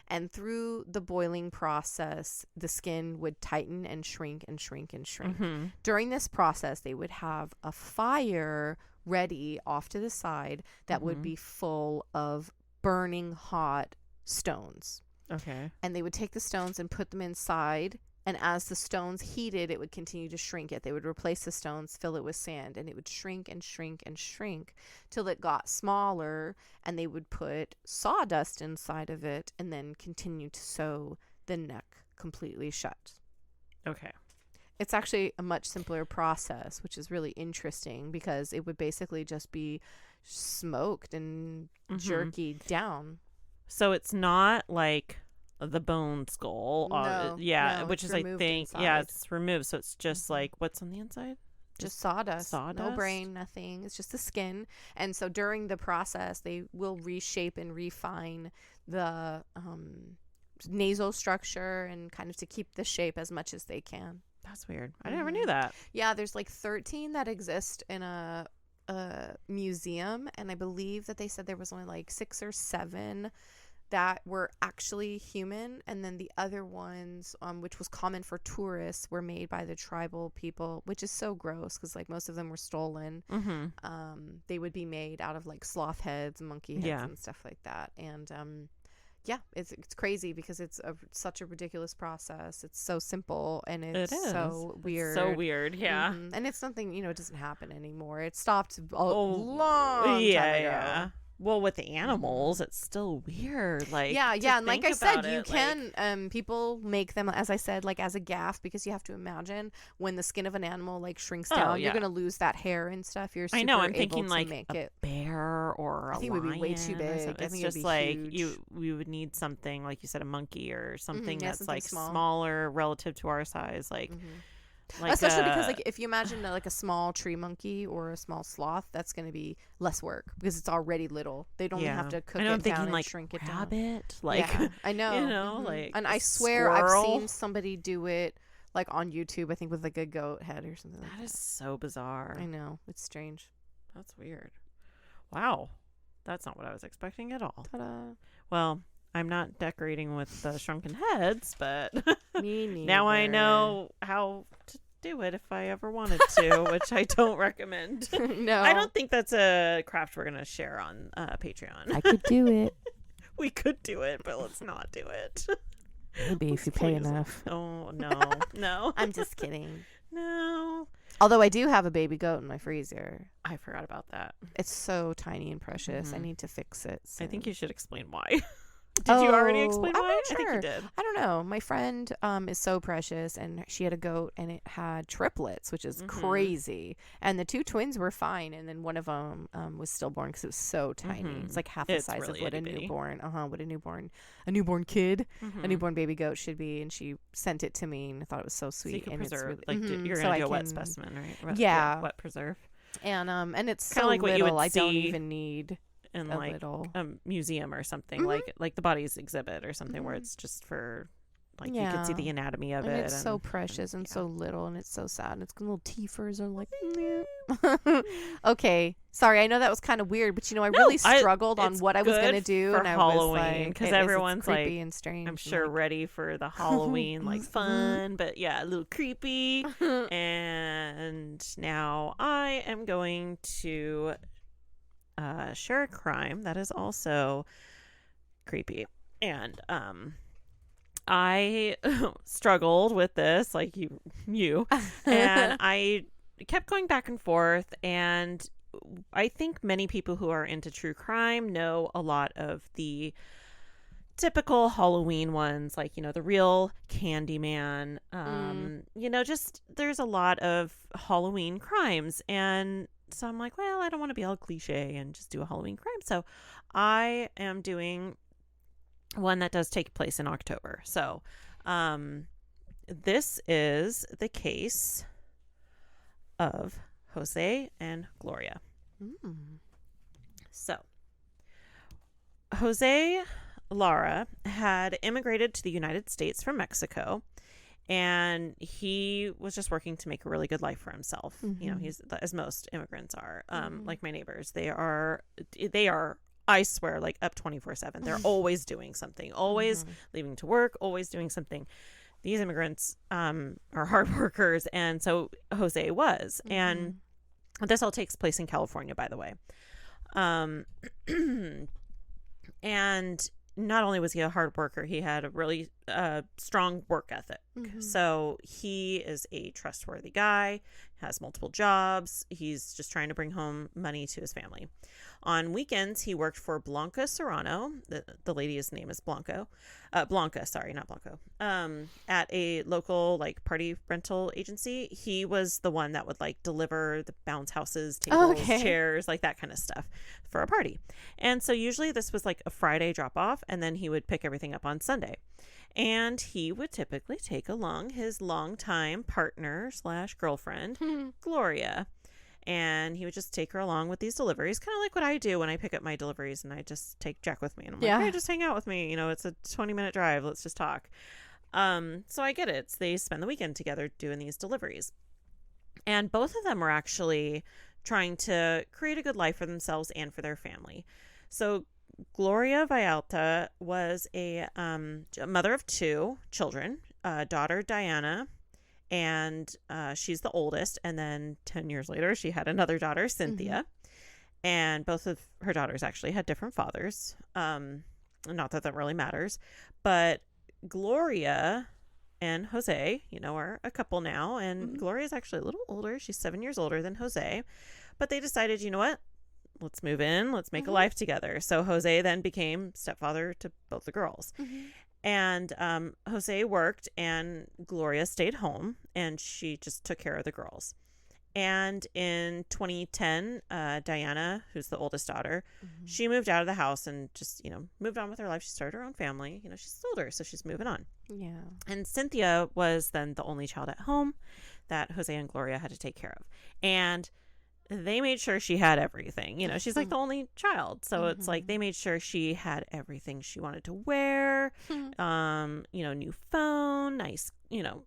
And through the boiling process, the skin would tighten and shrink and shrink and shrink. During this process, they would have a fire ready off to the side that would be full of burning hot stones. Okay. And they would take the stones and put them inside And as the stones heated, it would continue to shrink it. They would replace the stones, fill it with sand, and it would shrink and shrink and shrink till it got smaller, and they would put sawdust inside of it and then continue to sew the neck completely shut. Okay. It's actually a much simpler process, which is really interesting because it would basically just be smoked and jerkied down. So it's not like the bone skull. No, which is, I think, it's removed. So it's just like, what's on the inside? Just sawdust. No brain, nothing. It's just the skin. And so during the process, they will reshape and refine the nasal structure and kind of to keep the shape as much as they can. That's weird. I never knew that. Yeah, there's like 13 that exist in a museum, and I believe that they said there was only like 6 or 7 that were actually human, and then the other ones, which was common for tourists, were made by the tribal people, which is so gross because like most of them were stolen. They would be made out of like sloth heads, monkey heads, and stuff like that. And it's crazy because it's such a ridiculous process. It's so simple, and it's so weird. It's so weird, yeah. And it's something, it doesn't happen anymore. It stopped a long time ago. Well, with the animals, it's still weird. Like, and like I said, you can people make them, as I said, like as a gaff, because you have to imagine when the skin of an animal like shrinks down, you're gonna lose that hair and stuff. You're super I know. I'm able thinking to like make a it. bear or a I think lion. it would be way too big. I It's think just it'd be like huge. we would need something like you said, a monkey or something that's something like small. smaller relative to our size, like. Especially because like if you imagine like a small tree monkey or a small sloth, that's going to be less work because it's already little. They don't have to cook it down and shrink it down. Rabbit, like I know, like, and I swear squirrel. I've seen somebody do it like on YouTube. I think with like a goat head or something. That is so bizarre. I know, it's strange. That's weird. Wow, that's not what I was expecting at all. Ta-da. Well, I'm not decorating with the shrunken heads, but Me neither. now I know how to do it if I ever wanted to, which I don't recommend. No, I don't think that's a craft we're going to share on Patreon. I could do it. We could do it, but let's not do it. Maybe if you pay enough. Oh, no. I'm just kidding. No. Although I do have a baby goat in my freezer. I forgot about that. It's so tiny and precious. I need to fix it soon. I think you should explain why. Did you already explain I'm why? not sure. I think you did. I don't know. My friend is so precious, and she had a goat, and it had triplets, which is crazy. And the 2 twins were fine, and then one of them was stillborn because it was so tiny. It's like half the size really of what a itty-bitty. a newborn kid, a newborn baby goat should be. And she sent it to me, and I thought it was so sweet. So you can and preserve, it's really, you're gonna do a wet specimen, right? Wet preserve. And it's Kinda so like what you little. would I don't see even need in a like little. a museum or something, like the bodies exhibit or something where it's just for like you can see the anatomy of and it. It's so precious and so little, and it's so sad. And its little teethers are like. Okay, sorry. I know that was kind of weird, but I really struggled on what I was gonna do for and Halloween because everyone's creepy like, and strange. I'm sure ready for the Halloween like fun, but a little creepy. And now I am going to share a crime that is also creepy, and I struggled with this like you and I kept going back and forth, and I think many people who are into true crime know a lot of the typical Halloween ones, like the real Candyman, just there's a lot of Halloween crimes. And so I'm like, well, I don't want to be all cliche and just do a Halloween crime. So I am doing one that does take place in October. So this is the case of Jose and Gloria. So Jose Lara had immigrated to the United States from Mexico, and he was just working to make a really good life for himself. He's, as most immigrants are, like my neighbors, they are I swear, like up 24/7. They're always doing something, always leaving to work, always doing something. These immigrants are hard workers, and so Jose was. And this all takes place in California, by the way. And not only was he a hard worker, he had a really strong work ethic. So he is a trustworthy guy, has multiple jobs. He's just trying to bring home money to his family. On weekends, he worked for Blanca Serrano. The lady's name is Blanca, sorry, not Blanco. At a local like party rental agency. He was the one that would like deliver the bounce houses, tables, chairs, like that kind of stuff for a party. And so usually this was like a Friday drop off, and then he would pick everything up on Sunday. And he would typically take along his longtime partner / girlfriend, Gloria. And he would just take her along with these deliveries, kind of like what I do when I pick up my deliveries, and I just take Jack with me. And I'm like, hey, just hang out with me. You know, it's a 20-minute drive. Let's just talk. So I get it. They spend the weekend together doing these deliveries. And both of them were actually trying to create a good life for themselves and for their family. So Gloria Vialta was a mother of 2 children, daughter Diana, and she's the oldest. And then 10 years later, she had another daughter, Cynthia. And both of her daughters actually had different fathers. Not that that really matters. But Gloria and Jose, you know, are a couple now. And Gloria's actually a little older. She's 7 years older than Jose. But they decided, you know what? Let's move in. Let's make a life together. So Jose then became stepfather to both the girls. And Jose worked and Gloria stayed home, and she just took care of the girls. And in 2010, Diana, who's the oldest daughter, she moved out of the house and just, you know, moved on with her life. She started her own family. You know, she's older, so she's moving on. Yeah. And Cynthia was then the only child at home that Jose and Gloria had to take care of. And they made sure she had everything. You know, she's like the only child. So it's like they made sure she had everything she wanted to wear. You know, new phone, nice, you know,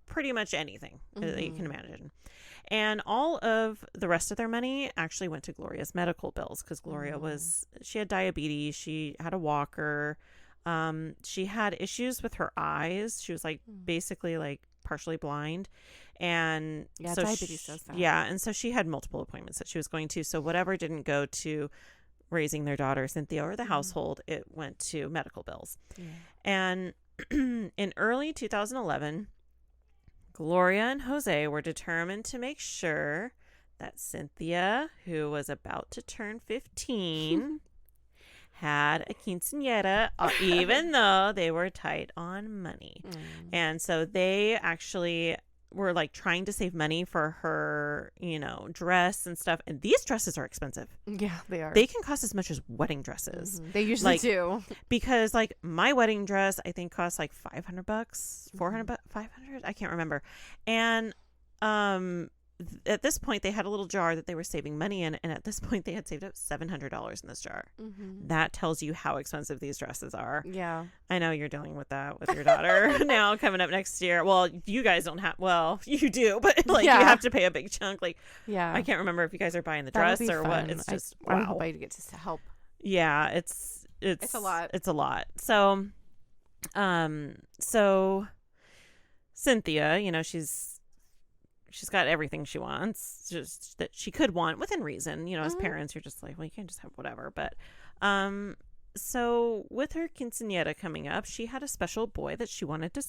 pretty much anything that you can imagine. And all of the rest of their money actually went to Gloria's medical bills, because Gloria she had diabetes. She had a walker. She had issues with her eyes. She was like basically like partially blind. And so diabetes does that. Yeah. And so she had multiple appointments that she was going to. So whatever didn't go to raising their daughter, Cynthia, or the household, it went to medical bills. And in early 2011, Gloria and Jose were determined to make sure that Cynthia, who was about to turn 15, had a quinceañera, even though they were tight on money. And so they actually were like trying to save money for her, you know, dress and stuff. And these dresses are expensive. Yeah, they are. They can cost as much as wedding dresses. They usually do. Because like my wedding dress, I think cost like $500, $400, $500. I can't remember. And at this point they had a little jar that they were saving money in, and at this point they had saved up $700 in this jar. That tells you how expensive these dresses are. Yeah, I know you're dealing with that with your daughter now coming up next year. Well, you guys don't have, well, you do, but like you have to pay a big chunk. Like, I can't remember if you guys are buying the dress or fun. what. It's just I hope I get to help. Yeah, it's a lot. It's a lot. So so Cynthia, you know, she's got everything she wants, just that she could want within reason. You know, as parents, you're just like, well, you can't just have whatever. But so with her quinceañera coming up, she had a special boy that she wanted to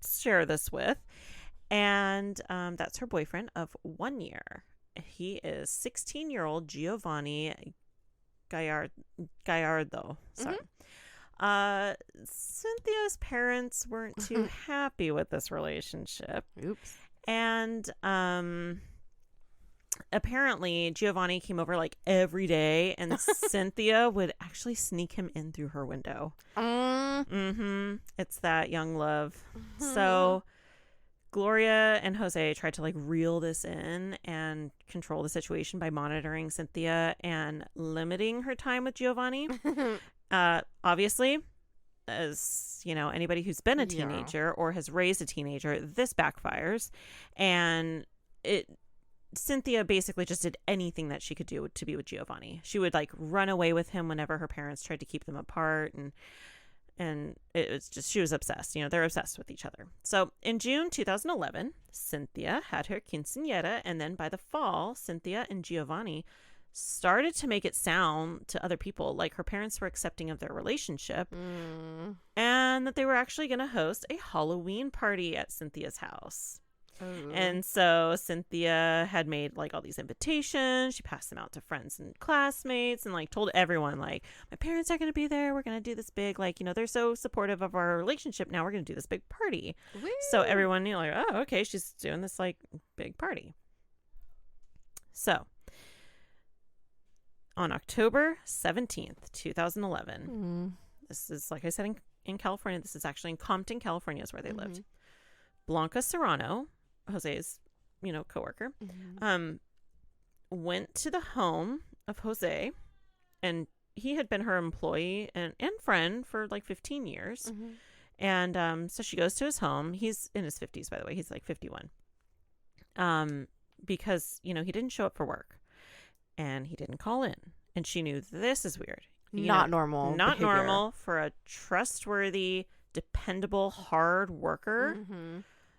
share this with. And that's her boyfriend of 1 year. He is 16-year-old Giovanni Gallardo. Sorry. Cynthia's parents weren't too happy with this relationship. Oops. And apparently Giovanni came over like every day, and Cynthia would actually sneak him in through her window. It's that young love. So Gloria and Jose tried to like reel this in and control the situation by monitoring Cynthia and limiting her time with Giovanni. Obviously, as you know, anybody who's been a teenager or has raised a teenager, this backfires. And Cynthia basically just did anything that she could do to be with Giovanni. She would like run away with him whenever her parents tried to keep them apart, and it was just, she was obsessed. You know, they're obsessed with each other. So in June 2011, Cynthia had her quinceañera, and then by the fall, Cynthia and Giovanni started to make it sound to other people like her parents were accepting of their relationship and that they were actually going to host a Halloween party at Cynthia's house. And so Cynthia had made like all these invitations. She passed them out to friends and classmates and like told everyone like, my parents are going to be there. We're going to do this big, like, they're so supportive of our relationship. Now we're going to do this big party. Woo! So everyone knew like, oh, okay, she's doing this like big party. So on October 17th, 2011, this is, like I said, in California. This is actually in Compton, California is where they lived. Blanca Serrano, Jose's, coworker, went to the home of Jose, and he had been her employee and friend for like 15 years. And so she goes to his home. He's in his 50s, by the way. He's like 51. Because, he didn't show up for work. And he didn't call in. And she knew this is weird. Not normal. Not normal for a trustworthy, dependable, hard worker.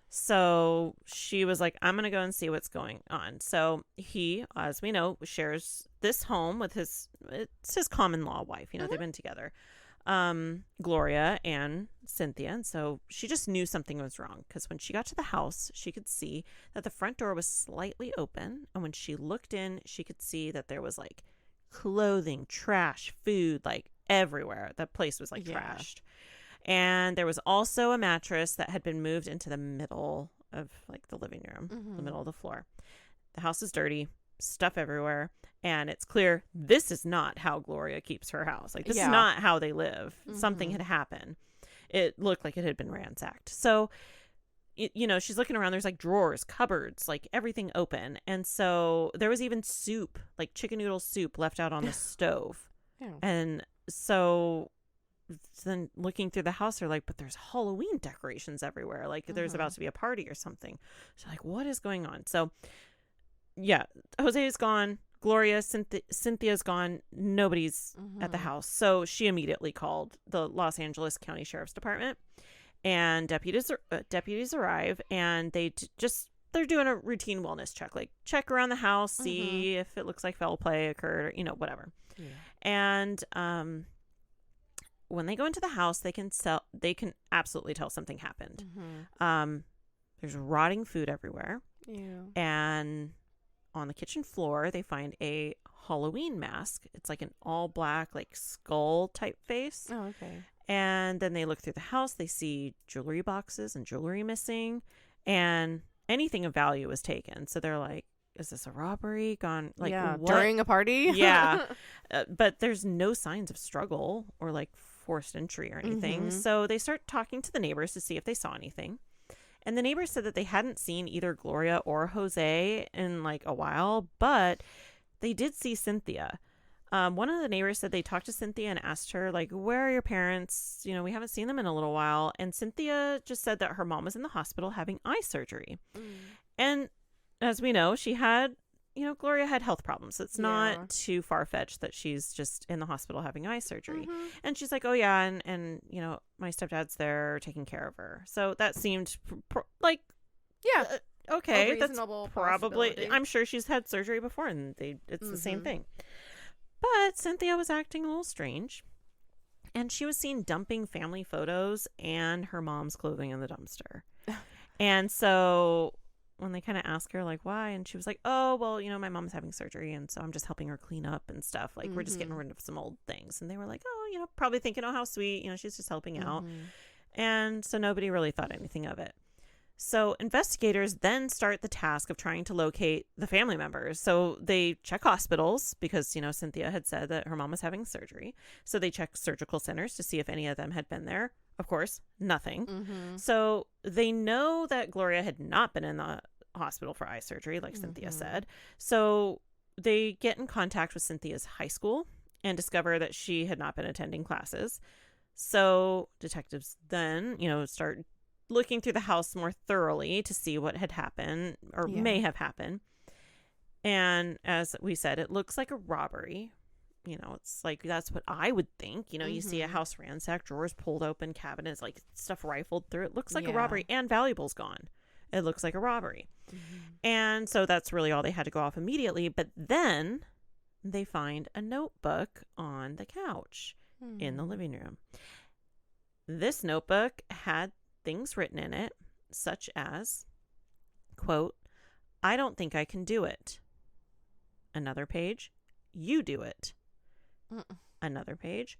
So she was like, I'm going to go and see what's going on. So he, as we know, shares this home with it's his common law wife. They've been together. Gloria and Cynthia. And so she just knew something was wrong because when she got to the house, she could see that the front door was slightly open. And when she looked in, she could see that there was like clothing, trash, food, like everywhere. The place was like trashed. And there was also a mattress that had been moved into the middle of like the living room, the middle of the floor. The house is dirty, stuff everywhere. And it's clear this is not how Gloria keeps her house. Like, this is not how they live. Something had happened. It looked like it had been ransacked. So, she's looking around. There's like drawers, cupboards, like everything open. And so there was even soup, like chicken noodle soup left out on the stove. And so then looking through the house, they're like, but there's Halloween decorations everywhere. Like there's about to be a party or something. So like, what is going on? So yeah, Jose is gone. Gloria, Cynthia's gone. Nobody's at the house. So she immediately called the Los Angeles County Sheriff's Department, and deputies arrive, and they're doing a routine wellness check, like check around the house, see if it looks like foul play occurred, or, whatever. And when they go into the house, they can absolutely tell something happened. There's rotting food everywhere. And on the kitchen floor, they find a Halloween mask. It's like an all black, like skull type face. Oh, okay. And then they look through the house. They see jewelry boxes and jewelry missing, and anything of value was taken. So they're like, is this a robbery gone? Like, what? During a party? But there's no signs of struggle or like forced entry or anything. So they start talking to the neighbors to see if they saw anything. And the neighbors said that they hadn't seen either Gloria or Jose in like a while, but they did see Cynthia. One of the neighbors said they talked to Cynthia and asked her, like, where are your parents? We haven't seen them in a little while. And Cynthia just said that her mom was in the hospital having eye surgery. And as we know, she had, Gloria had health problems. It's not too far-fetched that she's just in the hospital having eye surgery. And she's like, oh, yeah, and my stepdad's there taking care of her. So that seemed like, okay, that's probably, I'm sure she's had surgery before, and it's the same thing. But Cynthia was acting a little strange, and she was seen dumping family photos and her mom's clothing in the dumpster. And so when they kind of asked her, like, why? And she was like, oh, well, my mom's having surgery, and so I'm just helping her clean up and stuff. Like, we're just getting rid of some old things. And they were like, oh, probably thinking, oh, how sweet. She's just helping out. And so nobody really thought anything of it. So investigators then start the task of trying to locate the family members. So they check hospitals because, Cynthia had said that her mom was having surgery. So they check surgical centers to see if any of them had been there. Of course, nothing. So they know that Gloria had not been in the hospital for eye surgery, like Cynthia said. So they get in contact with Cynthia's high school and discover that she had not been attending classes. So detectives then, start looking through the house more thoroughly to see what had happened or may have happened. And as we said, it looks like a robbery. It's like, that's what I would think. You see a house ransacked, drawers pulled open, cabinets, like stuff rifled through. It looks like a robbery, and valuables gone. It looks like a robbery. And so that's really all they had to go off immediately. But then they find a notebook on the couch in the living room. This notebook had things written in it, such as, quote, "I don't think I can do it." Another page, "You do it." Another page,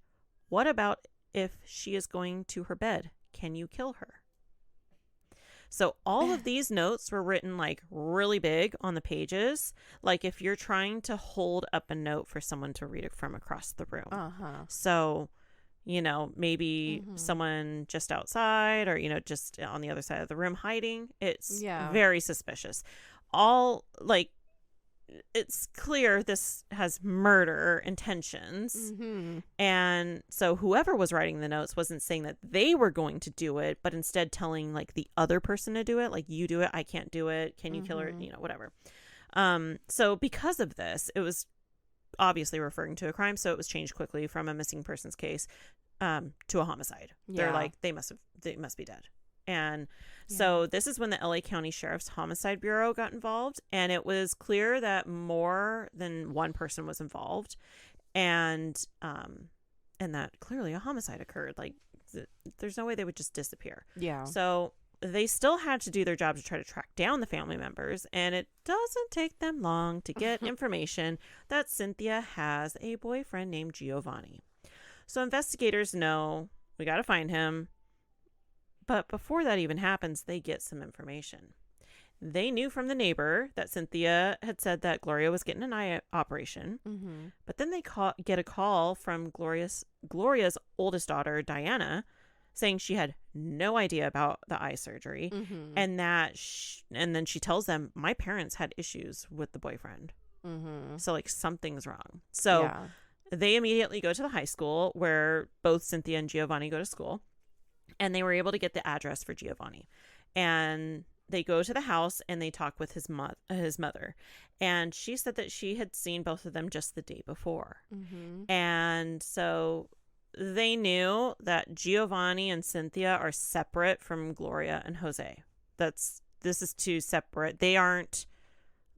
"What about if she is going to her bed? Can you kill her?" So all of these notes were written like really big on the pages, like if you're trying to hold up a note for someone to read it from across the room. So, maybe someone just outside or, just on the other side of the room hiding. It's very suspicious. All like, it's clear this has murder intentions. And so whoever was writing the notes wasn't saying that they were going to do it, but instead telling like the other person to do it. Like, you do it. I can't do it. Can you kill her? Whatever. So because of this, it was obviously referring to a crime. So it was changed quickly from a missing persons case to a homicide. They're like, they must be dead. And so this is when the LA County Sheriff's Homicide Bureau got involved, and it was clear that more than one person was involved, and that clearly a homicide occurred. Like, there's no way they would just disappear. Yeah. So they still had to do their job to try to track down the family members, and it doesn't take them long to get information that Cynthia has a boyfriend named Giovanni. So investigators know we got to find him. But before that even happens, they get some information. They knew from the neighbor that Cynthia had said that Gloria was getting an eye operation. But then they get a call from Gloria's oldest daughter, Diana, saying she had no idea about the eye surgery. And and then she tells them, "My parents had issues with the boyfriend." So like something's wrong. So they immediately go to the high school where both Cynthia and Giovanni go to school. And they were able to get the address for Giovanni. And they go to the house and they talk with his mother. And she said that she had seen both of them just the day before. And so they knew that Giovanni and Cynthia are separate from Gloria and Jose. This is two separate. They aren't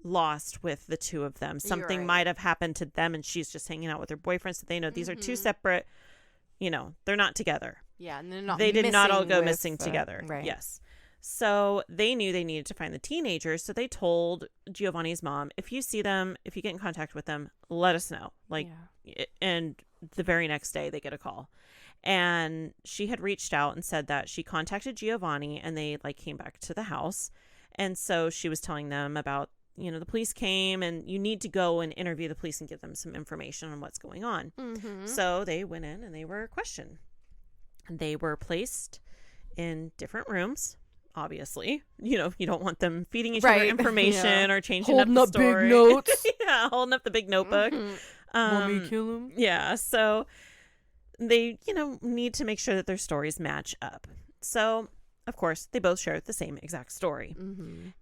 lost with the two of them. Something might have happened to them and she's just hanging out with her boyfriend. So they know these are two separate, they're not together. Yeah, and they're not. They did not all go missing together. Right. Yes. So they knew they needed to find the teenagers. So they told Giovanni's mom, "If you see them, if you get in contact with them, let us know." And the very next day they get a call. And she had reached out and said that she contacted Giovanni and they came back to the house. And so she was telling them about, the police came and you need to go and interview the police and give them some information on what's going on. So they went in and they were questioned. They were placed in different rooms, obviously. You don't want them feeding each other information or changing holding up the story. Big notes. Holding up the big notebook. Want me to kill him? Yeah, so they, need to make sure that their stories match up. So, of course, they both share the same exact story.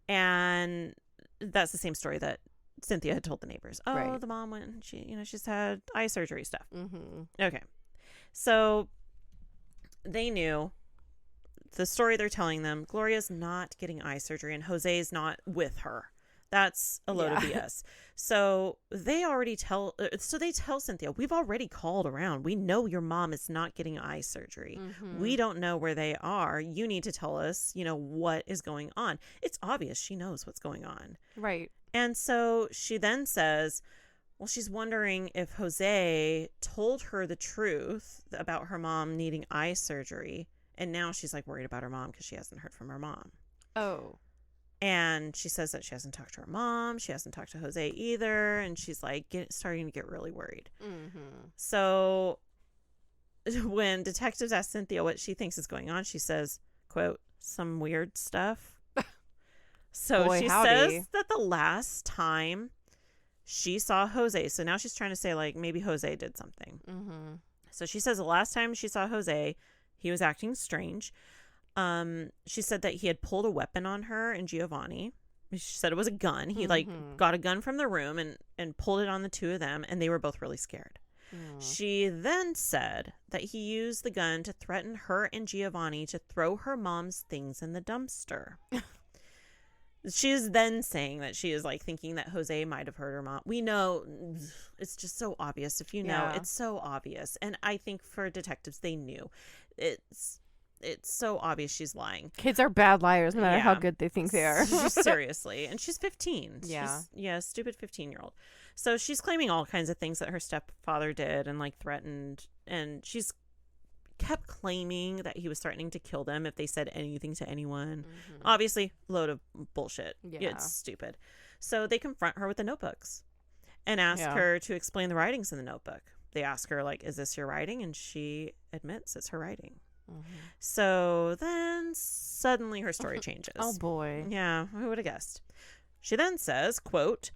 And that's the same story that Cynthia had told the neighbors. Oh, the mom went and she's had eye surgery stuff. Okay. So they knew the story they're telling them. Gloria's not getting eye surgery and Jose's not with her. That's a load of BS. So they tell Cynthia, "We've already called around. We know your mom is not getting eye surgery. We don't know where they are. You need to tell us, what is going on." It's obvious she knows what's going on. Right. And so she then says, well, she's wondering if Jose told her the truth about her mom needing eye surgery. And now she's worried about her mom because she hasn't heard from her mom. Oh. And she says that she hasn't talked to her mom. She hasn't talked to Jose either. And she's starting to get really worried. So when detectives ask Cynthia what she thinks is going on, she says, quote, "Some weird stuff." So she says that the last time she saw Jose, so now she's trying to say maybe Jose did something. So she says the last time she saw Jose, he was acting strange. She said that he had pulled a weapon on her and Giovanni. She said it was a gun. He got a gun from the room and pulled it on the two of them, and they were both really scared. She then said that he used the gun to threaten her and Giovanni to throw her mom's things in the dumpster. She is then saying that she is like thinking that Jose might have hurt her mom. We know it's just so obvious. If you know, Yeah. it's so obvious. And I think for detectives, they knew. It's so obvious she's lying. Kids are bad liars, no matter how Yeah. good they think they are. Seriously. And she's 15. Yeah. Stupid 15-year-old. So she's claiming all kinds of things that her stepfather did and like threatened. And she's kept claiming that he was threatening to kill them if they said anything to anyone. Obviously, load of bullshit. Yeah. It's stupid. So they confront her with the notebooks and ask her to explain the writings in the notebook. They ask her, like, is this your writing? And she admits it's her writing. So then suddenly her story changes. Oh, boy. Yeah, who would have guessed? She then says, quote,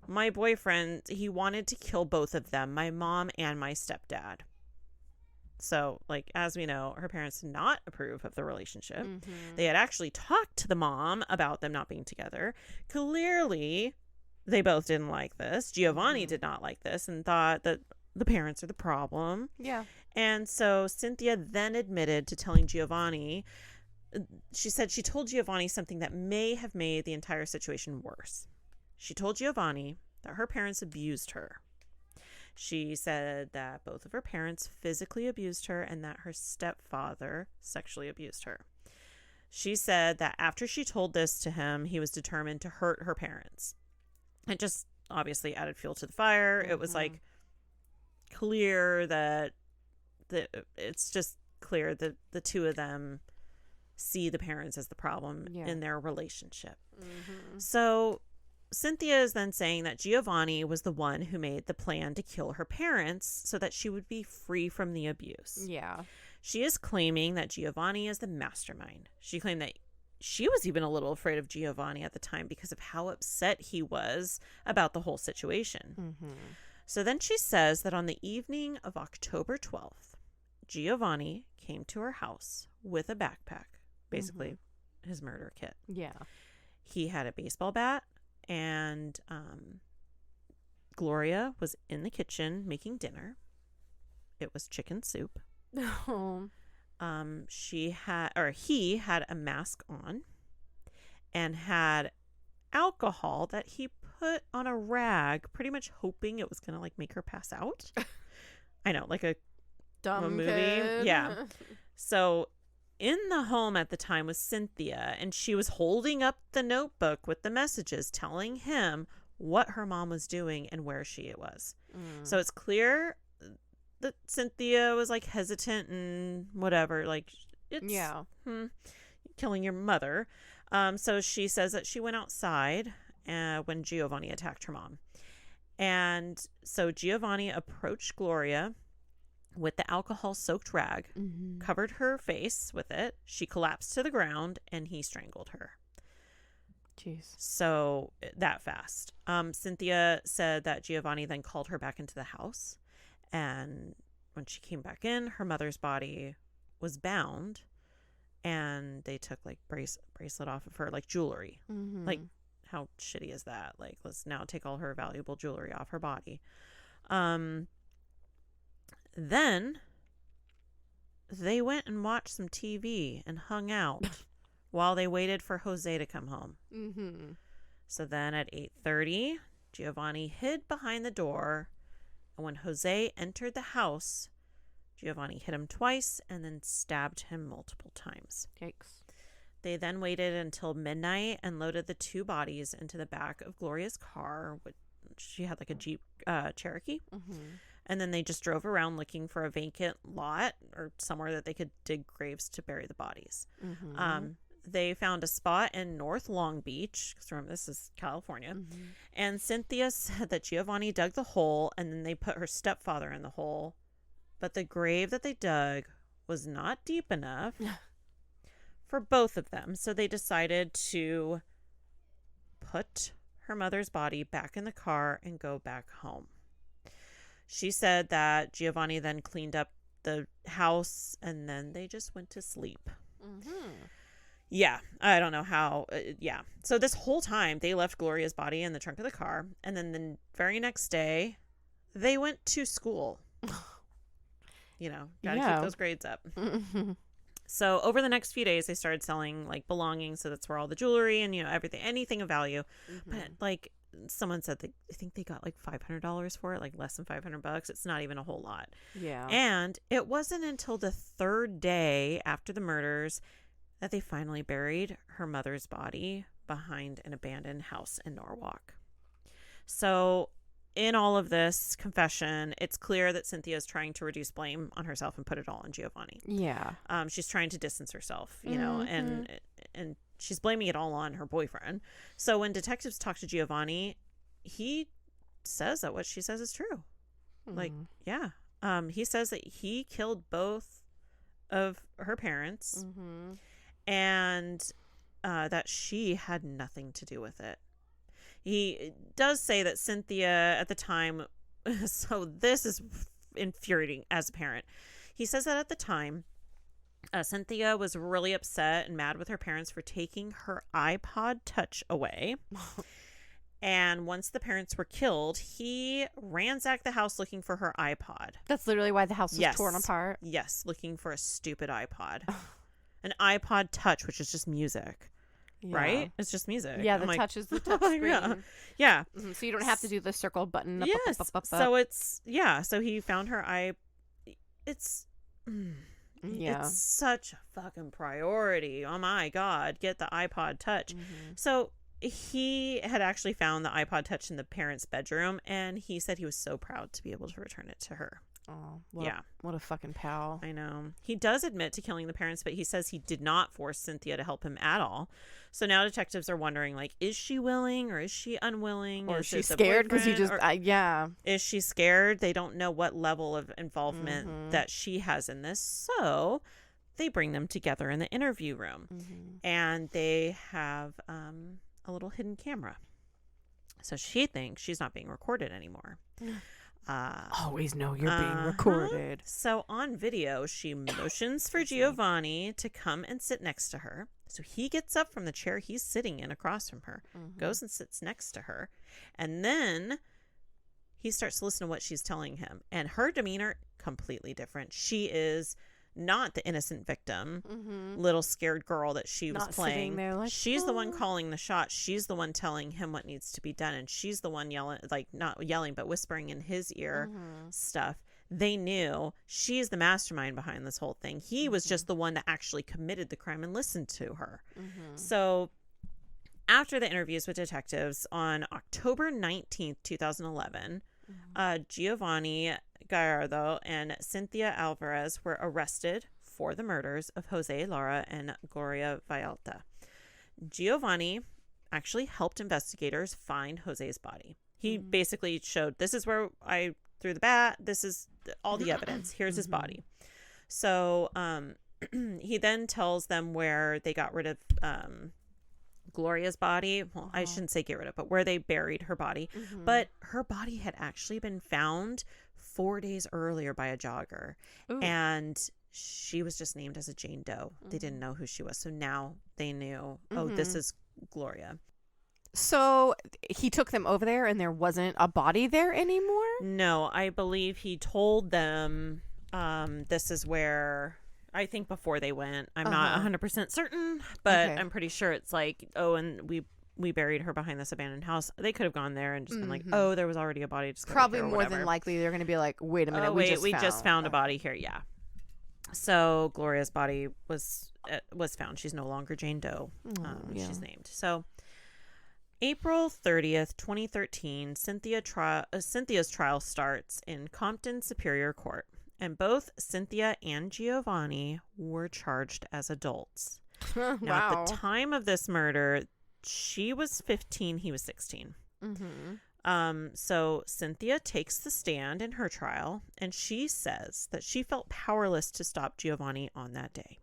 my boyfriend, he wanted to kill both of them, my mom and my stepdad. So, like, as we know, her parents did not approve of the relationship. They had actually talked to the mom about them not being together. Clearly, they both didn't like this. Giovanni did not like this and thought that the parents are the problem. Yeah. And so Cynthia then admitted to telling Giovanni, she said she told Giovanni something that may have made the entire situation worse. She told Giovanni that her parents abused her. She said that both of her parents physically abused her and that her stepfather sexually abused her. She said that after she told this to him, he was determined to hurt her parents. It just obviously added fuel to the fire. It was like clear that it's just clear that the two of them see the parents as the problem in their relationship. So Cynthia is then saying that Giovanni was the one who made the plan to kill her parents so that she would be free from the abuse. Yeah. She is claiming that Giovanni is the mastermind. She claimed that she was even a little afraid of Giovanni at the time because of how upset he was about the whole situation. So then she says that on the evening of October 12th, Giovanni came to her house with a backpack, basically his murder kit. Yeah. He had a baseball bat, and Gloria was in the kitchen making dinner. It was chicken soup. Oh. He had a mask on and had alcohol that he put on a rag, pretty much hoping it was gonna like make her pass out. I know, like a Dumb movie. kid. Yeah. So in the home at the time was Cynthia, and she was holding up the notebook with the messages telling him what her mom was doing and where she was. So it's clear that Cynthia was like hesitant and whatever, like it's killing your mother. So she says that she went outside when Giovanni attacked her mom. And so Giovanni approached Gloria with the alcohol-soaked rag, covered her face with it. She collapsed to the ground, and he strangled her. Jeez. So that fast. Cynthia said that Giovanni then called her back into the house. And when she came back in, her mother's body was bound. And they took like bracelet off of her, like jewelry. Like, how shitty is that? Like, let's now take all her valuable jewelry off her body. Then they went and watched some TV and hung out while they waited for Jose to come home. So then at 8:30, Giovanni hid behind the door. And when Jose entered the house, Giovanni hit him twice and then stabbed him multiple times. Yikes. They then waited until midnight and loaded the two bodies into the back of Gloria's car, which she had like a Jeep Cherokee. And then they just drove around looking for a vacant lot or somewhere that they could dig graves to bury the bodies. They found a spot in North Long Beach, because remember, this is California. And Cynthia said that Giovanni dug the hole and then they put her stepfather in the hole. But the grave that they dug was not deep enough for both of them. So they decided to put her mother's body back in the car and go back home. She said that Giovanni then cleaned up the house and then they just went to sleep. Yeah, I don't know how. Yeah. So this whole time they left Gloria's body in the trunk of the car. And then the very next day they went to school. You know, gotta keep those grades up. So over the next few days, they started selling like belongings. So that's where all the jewelry and, everything, anything of value. But like someone said, I think they got like $500 for it, like less than $500. It's not even a whole lot. Yeah. And it wasn't until the third day after the murders that they finally buried her mother's body behind an abandoned house in Norwalk. So in all of this confession, it's clear that Cynthia is trying to reduce blame on herself and put it all on Giovanni. Yeah. She's trying to distance herself, and she's blaming it all on her boyfriend. So when detectives talk to Giovanni, he says that what she says is true. Like, yeah. He says that he killed both of her parents and that she had nothing to do with it. He does say that Cynthia at the time, so this is infuriating as a parent. He says that at the time, Cynthia was really upset and mad with her parents for taking her iPod Touch away. And once the parents were killed, he ransacked the house looking for her iPod. That's literally why the house was torn apart. Yes, looking for a stupid iPod. An iPod Touch, which is just music. Yeah. Right? It's just music. Yeah, the touch is the touch screen. Yeah. So you don't have to do the circle button. Yes. So it's, so he found her it's such a fucking priority. Oh my God. Get the iPod Touch. So he had actually found the iPod Touch in the parents' bedroom, and he said he was so proud to be able to return it to her. Oh, what a fucking pal. I know. He does admit to killing the parents, but he says he did not force Cynthia to help him at all. So now detectives are wondering, like, is she willing or is she unwilling? Or is she scared because he just, Is she scared? They don't know what level of involvement that she has in this. So they bring them together in the interview room, and they have a little hidden camera. So she thinks she's not being recorded anymore. Always know you're being recorded. So on video, she motions for Giovanni to come and sit next to her. So he gets up from the chair he's sitting in across from her, goes and sits next to her. And then he starts to listen to what she's telling him. And her demeanor, completely different. She is not the innocent victim, little scared girl that she was playing. There like, she's the one calling the shots. She's the one telling him what needs to be done. And she's the one yelling, like not yelling, but whispering in his ear stuff. They knew she's the mastermind behind this whole thing. He was just the one that actually committed the crime and listened to her. So after the interviews with detectives on October 19th, 2011, Giovanni Gallardo and Cynthia Alvarez were arrested for the murders of Jose, Laura, and Gloria Villalta. Giovanni actually helped investigators find Jose's body. He basically showed, this is where I threw the bat. This is all the evidence. Here's his body. So he then tells them where they got rid of Gloria's body. Well, I shouldn't say get rid of, but where they buried her body. But her body had actually been found 4 days earlier by a jogger. And she was just named as a Jane Doe. They didn't know who she was. So now they knew, this is Gloria. So he took them over there and there wasn't a body there anymore? No, I believe he told them this is where, I think before they went. I'm not 100% certain, but I'm pretty sure it's like, and we buried her behind this abandoned house. They could have gone there and just been like, there was already a body. Probably more than likely they're going to be like, wait a minute, we just found a body here. Yeah. So Gloria's body was found. She's no longer Jane Doe. She's named. So April 30th, 2013, Cynthia's trial starts in Compton Superior Court, and both Cynthia and Giovanni were charged as adults. Now, at the time of this murder, she was 15, he was 16. So Cynthia takes the stand in her trial, and she says that she felt powerless to stop Giovanni on that day.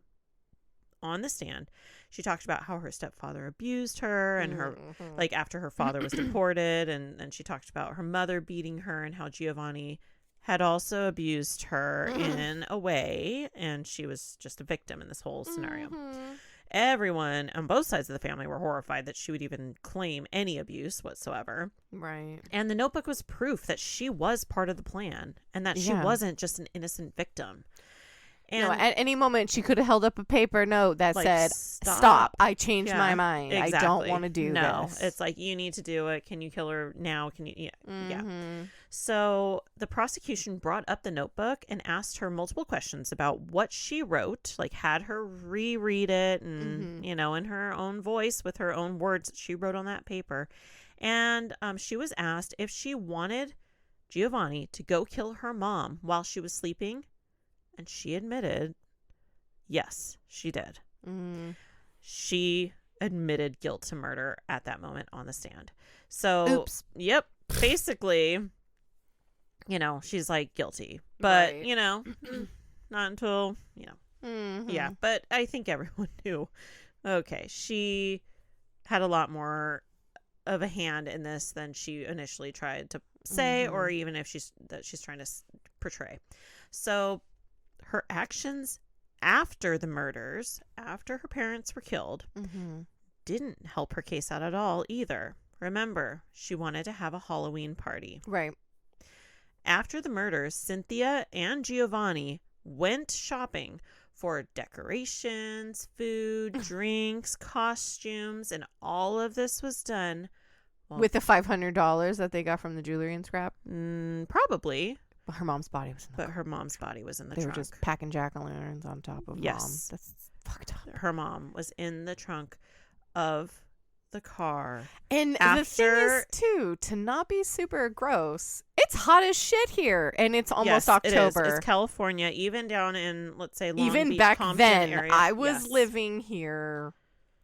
On the stand, she talked about how her stepfather abused her and her, like after her father was deported, and she talked about her mother beating her and how Giovanni had also abused her in a way, and she was just a victim in this whole scenario. Everyone on both sides of the family were horrified that she would even claim any abuse whatsoever. Right. And the notebook was proof that she was part of the plan and that she wasn't just an innocent victim. And at any moment she could have held up a paper note that like, said, "Stop! I changed my mind. Exactly. I don't want to do no, this." it's like, you need to do it. Can you kill her now? Can you? Yeah. Mm-hmm. So the prosecution brought up the notebook and asked her multiple questions about what she wrote, like had her reread it and, in her own voice with her own words that she wrote on that paper. And she was asked if she wanted Giovanni to go kill her mom while she was sleeping. And she admitted, yes, she did. Mm. She admitted guilt to murder at that moment on the stand. So, Oops. Yep, basically, she's like guilty. But, Right. Not until, Mm-hmm. yeah. But I think everyone knew, okay, she had a lot more of a hand in this than she initially tried to say, or even if she's trying to portray. So her actions after the murders, after her parents were killed, didn't help her case out at all either. Remember, she wanted to have a Halloween party. Right. After the murders, Cynthia and Giovanni went shopping for decorations, food, drinks, costumes, and all of this was done with the $500 that they got from the jewelry and scrap. Probably. But her mom's body was in the her mom's body was in the trunk. They trunk. were just packing jack-o'-lanterns on top of mom. That's fucked up. Her mom was in the trunk of the car. And the thing is, too, to not be super gross, it's hot as shit here, and it's almost October. It is. It's California, even down in, let's say, Long even Beach, back Compton then, area. I was living here.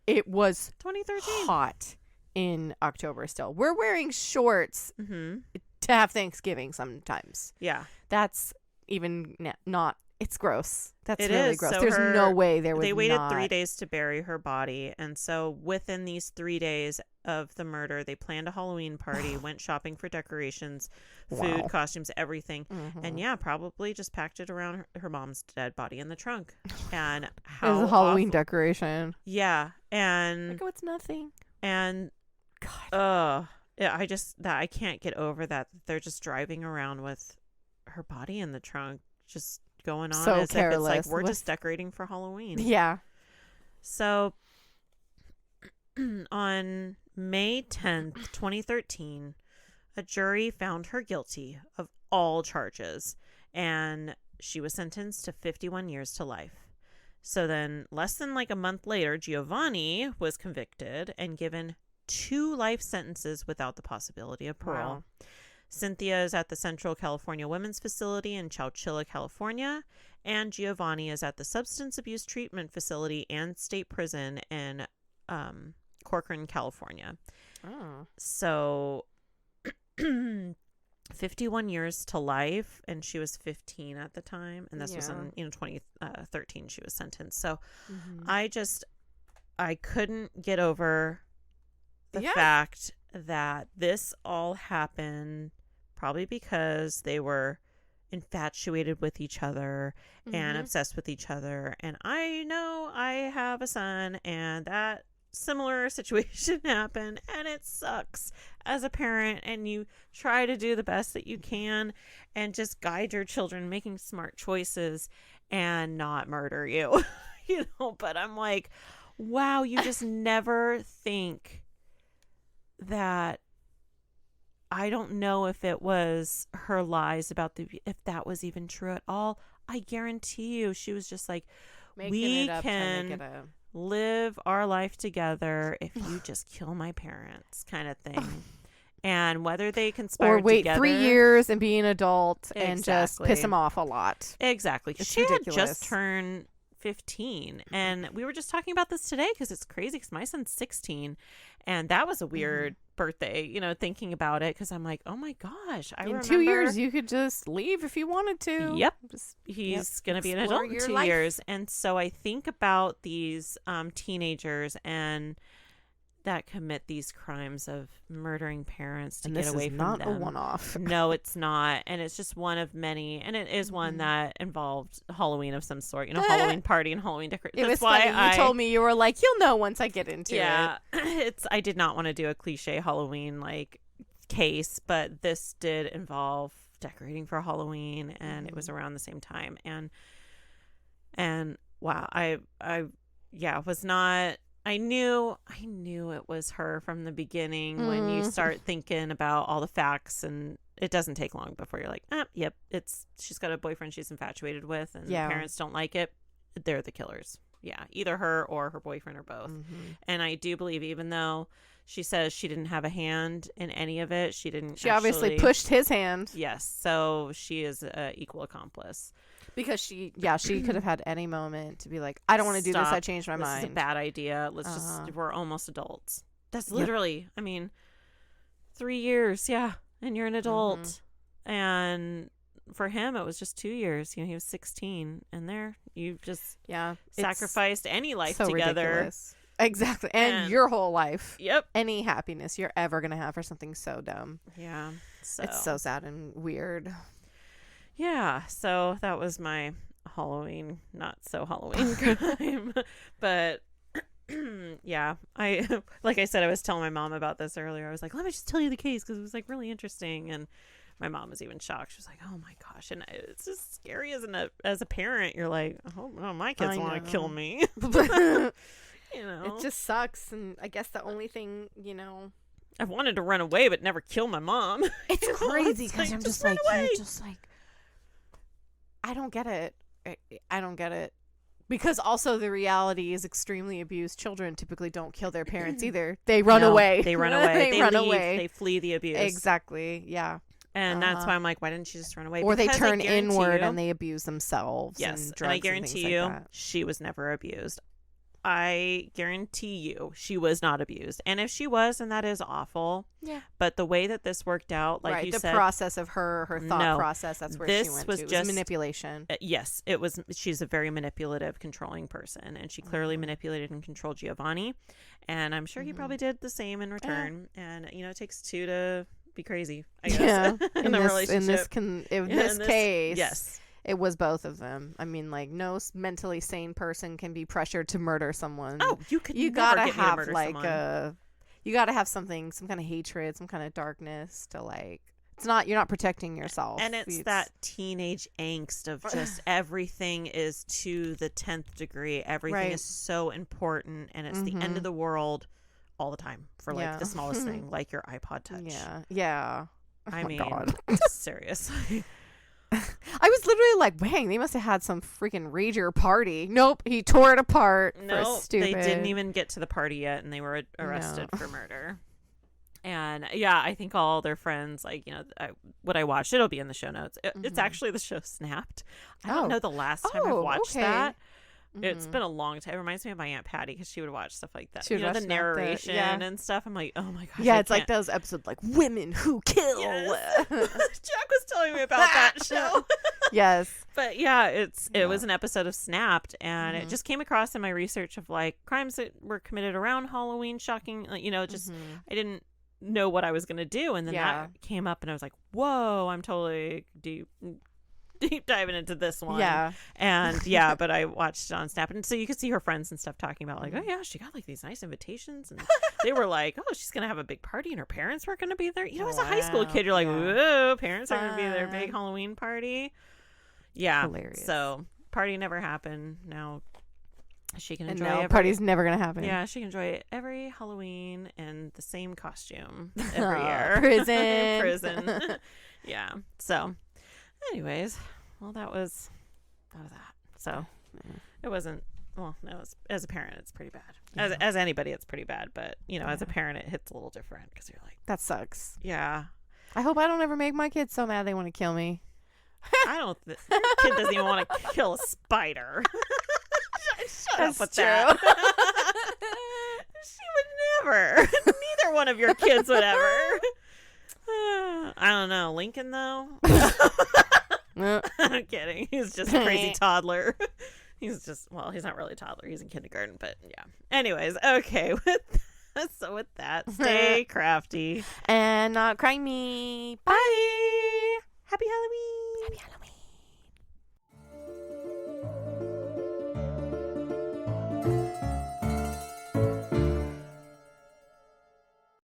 It was 2013 hot in October still. We're wearing shorts to have Thanksgiving sometimes. Yeah. That's even not, it's gross. That's it really is. gross. So There's no way they waited 3 days to bury her body. And so within these 3 days of the murder, they planned a Halloween party, went shopping for decorations, food, costumes, everything. And yeah, probably just packed it around her mom's dead body in the trunk. And how it was a Halloween decoration. Yeah. And like, oh, it's nothing. And God. Yeah, I can't get over that. They're just driving around with her body in the trunk, just going on so as careless. if it's like we're just decorating for Halloween. Yeah. So on May 10th, 2013, a jury found her guilty of all charges, and she was sentenced to 51 years to life. So then less than like a month later, Giovanni was convicted and given 2 life sentences without the possibility of parole. Wow. Cynthia is at the Central California Women's Facility in Chowchilla, California, and Giovanni is at the Substance Abuse Treatment Facility and State Prison in Corcoran, California. Oh. So 51 years to life, and she was 15 at the time, and this was in 2013 she was sentenced. So I couldn't get over the fact that this all happened probably because they were infatuated with each other and obsessed with each other. And I know I have a son, and that similar situation happened, and it sucks as a parent, and you try to do the best that you can and just guide your children making smart choices and not murder you. But I'm like, wow, you just never think that. I don't know if it was her lies about if that was even true at all. I guarantee you she was just like, we can live our life together if you just kill my parents, kind of thing. And whether they conspired or wait together, 3 years and be an adult and just piss them off a lot. Exactly. It's she ridiculous. had just turned 15, and we were just talking about this today because it's crazy because my son's 16, and that was a weird birthday, thinking about it, because I'm like, oh my gosh, I remember 2 years you could just leave if you wanted to. Yep. He's gonna be an adult in 2 years. And so I think about these teenagers and that commit these crimes of murdering parents to get away from them. This is not a one-off. No, it's not. And it's just one of many. And it is one that involved Halloween of some sort. Halloween party and Halloween decoration. It was funny. You told me, you were like, you'll know once I get into it. Yeah. I did not want to do a cliche Halloween case, but this did involve decorating for Halloween, and it was around the same time. And And wow, I was not. I knew it was her from the beginning when you start thinking about all the facts, and it doesn't take long before you're like, yep, she's got a boyfriend she's infatuated with, and the parents don't like it. They're the killers. Yeah, either her or her boyfriend or both. And I do believe, even though she says she didn't have a hand in any of it, she obviously pushed his hand. Yes, so she is an equal accomplice. Because she could have had any moment to be like, I don't want to do this. I changed my mind. This is a bad idea. Let's we're almost adults. That's literally, I mean, 3 years. Yeah. And you're an adult. And for him, it was just 2 years. He was 16. And there, you just sacrificed any life so together. Ridiculous. Exactly. And your whole life. Yep. Any happiness you're ever going to have for something so dumb. Yeah. So. It's so sad and weird. Yeah, so that was my Halloween, not so Halloween crime. But yeah, like I said, I was telling my mom about this earlier. I was like, let me just tell you the case because it was like really interesting. And my mom was even shocked. She was like, oh my gosh. And it's just scary as a parent. You're like, oh, no, my kids want to kill me. It just sucks. And I guess the only thing, I've wanted to run away but never kill my mom. It's crazy because I'm just like, you're just like, I don't get it. I don't get it. Because also the reality is extremely abused children typically don't kill their parents either. They run away. They run away. They run away. They flee the abuse. Exactly. Yeah. And that's why I'm like, why didn't she just run away? Or they turn inward and they abuse themselves. Yes. And I guarantee you, she was never abused. I guarantee you she was not abused. And if she was, then that is awful. Yeah. But the way that this worked out, like you said. The process of her thought process, that's where she went to. It was manipulation. Yes. It was. She's a very manipulative, controlling person. And she clearly manipulated and controlled Giovanni. And I'm sure he probably did the same in return. Yeah. And, it takes two to be crazy, I guess. Yeah. in a relationship. In this case. Yes. It was both of them. I mean, like, no mentally sane person can be pressured to murder someone. Oh, you gotta have like you gotta have something, some kind of hatred, some kind of darkness to like. You're not protecting yourself. And it's that teenage angst of just everything is to the 10th degree. Everything is so important, and it's the end of the world all the time for like the smallest thing, like your iPod Touch. Yeah, yeah. I mean, seriously. I was literally like, dang, they must have had some freaking rager party. Nope, he tore it apart. Nope, they didn't even get to the party yet, and they were arrested for murder. And yeah, I think all their friends, like, what I watched, it'll be in the show notes. It's actually the show Snapped. I don't know the last time I've watched that. It's been a long time. It reminds me of my Aunt Patty because she would watch stuff like that. The narration and stuff. I'm like, oh my gosh. Yeah, it's like those episodes like Women Who Kill. Yes. Jack was telling me about that show. Yes. But yeah, it was an episode of Snapped, and it just came across in my research of like crimes that were committed around Halloween, shocking, I didn't know what I was going to do. And then that came up and I was like, whoa, I'm totally deep diving into this one. Yeah. And but I watched it on Snap, and so you could see her friends and stuff talking about like, oh yeah, she got like these nice invitations, and they were like, oh, she's gonna have a big party and her parents were gonna be there. As a high school kid, you're like, whoa, parents are gonna be there, big Halloween party. Yeah. Hilarious. So party never happened. Now she can enjoy party's never gonna happen. Yeah, she can enjoy every Halloween in the same costume every year. Prison. Yeah. So anyways, well, that was that. So it wasn't. Well, no, as a parent, it's pretty bad. As anybody, it's pretty bad. But as a parent, it hits a little different because you're like, that sucks. Yeah. I hope I don't ever make my kids so mad they want to kill me. I don't. Your kid doesn't even want to kill a spider. Shut up with that. She would never. Neither one of your kids would ever. I don't know. Lincoln, though? I'm kidding. He's just a crazy toddler. He's not really a toddler. He's in kindergarten, but yeah. Anyways, okay. So with that, stay crafty. And not crimey. Bye. Happy Halloween. Happy Halloween.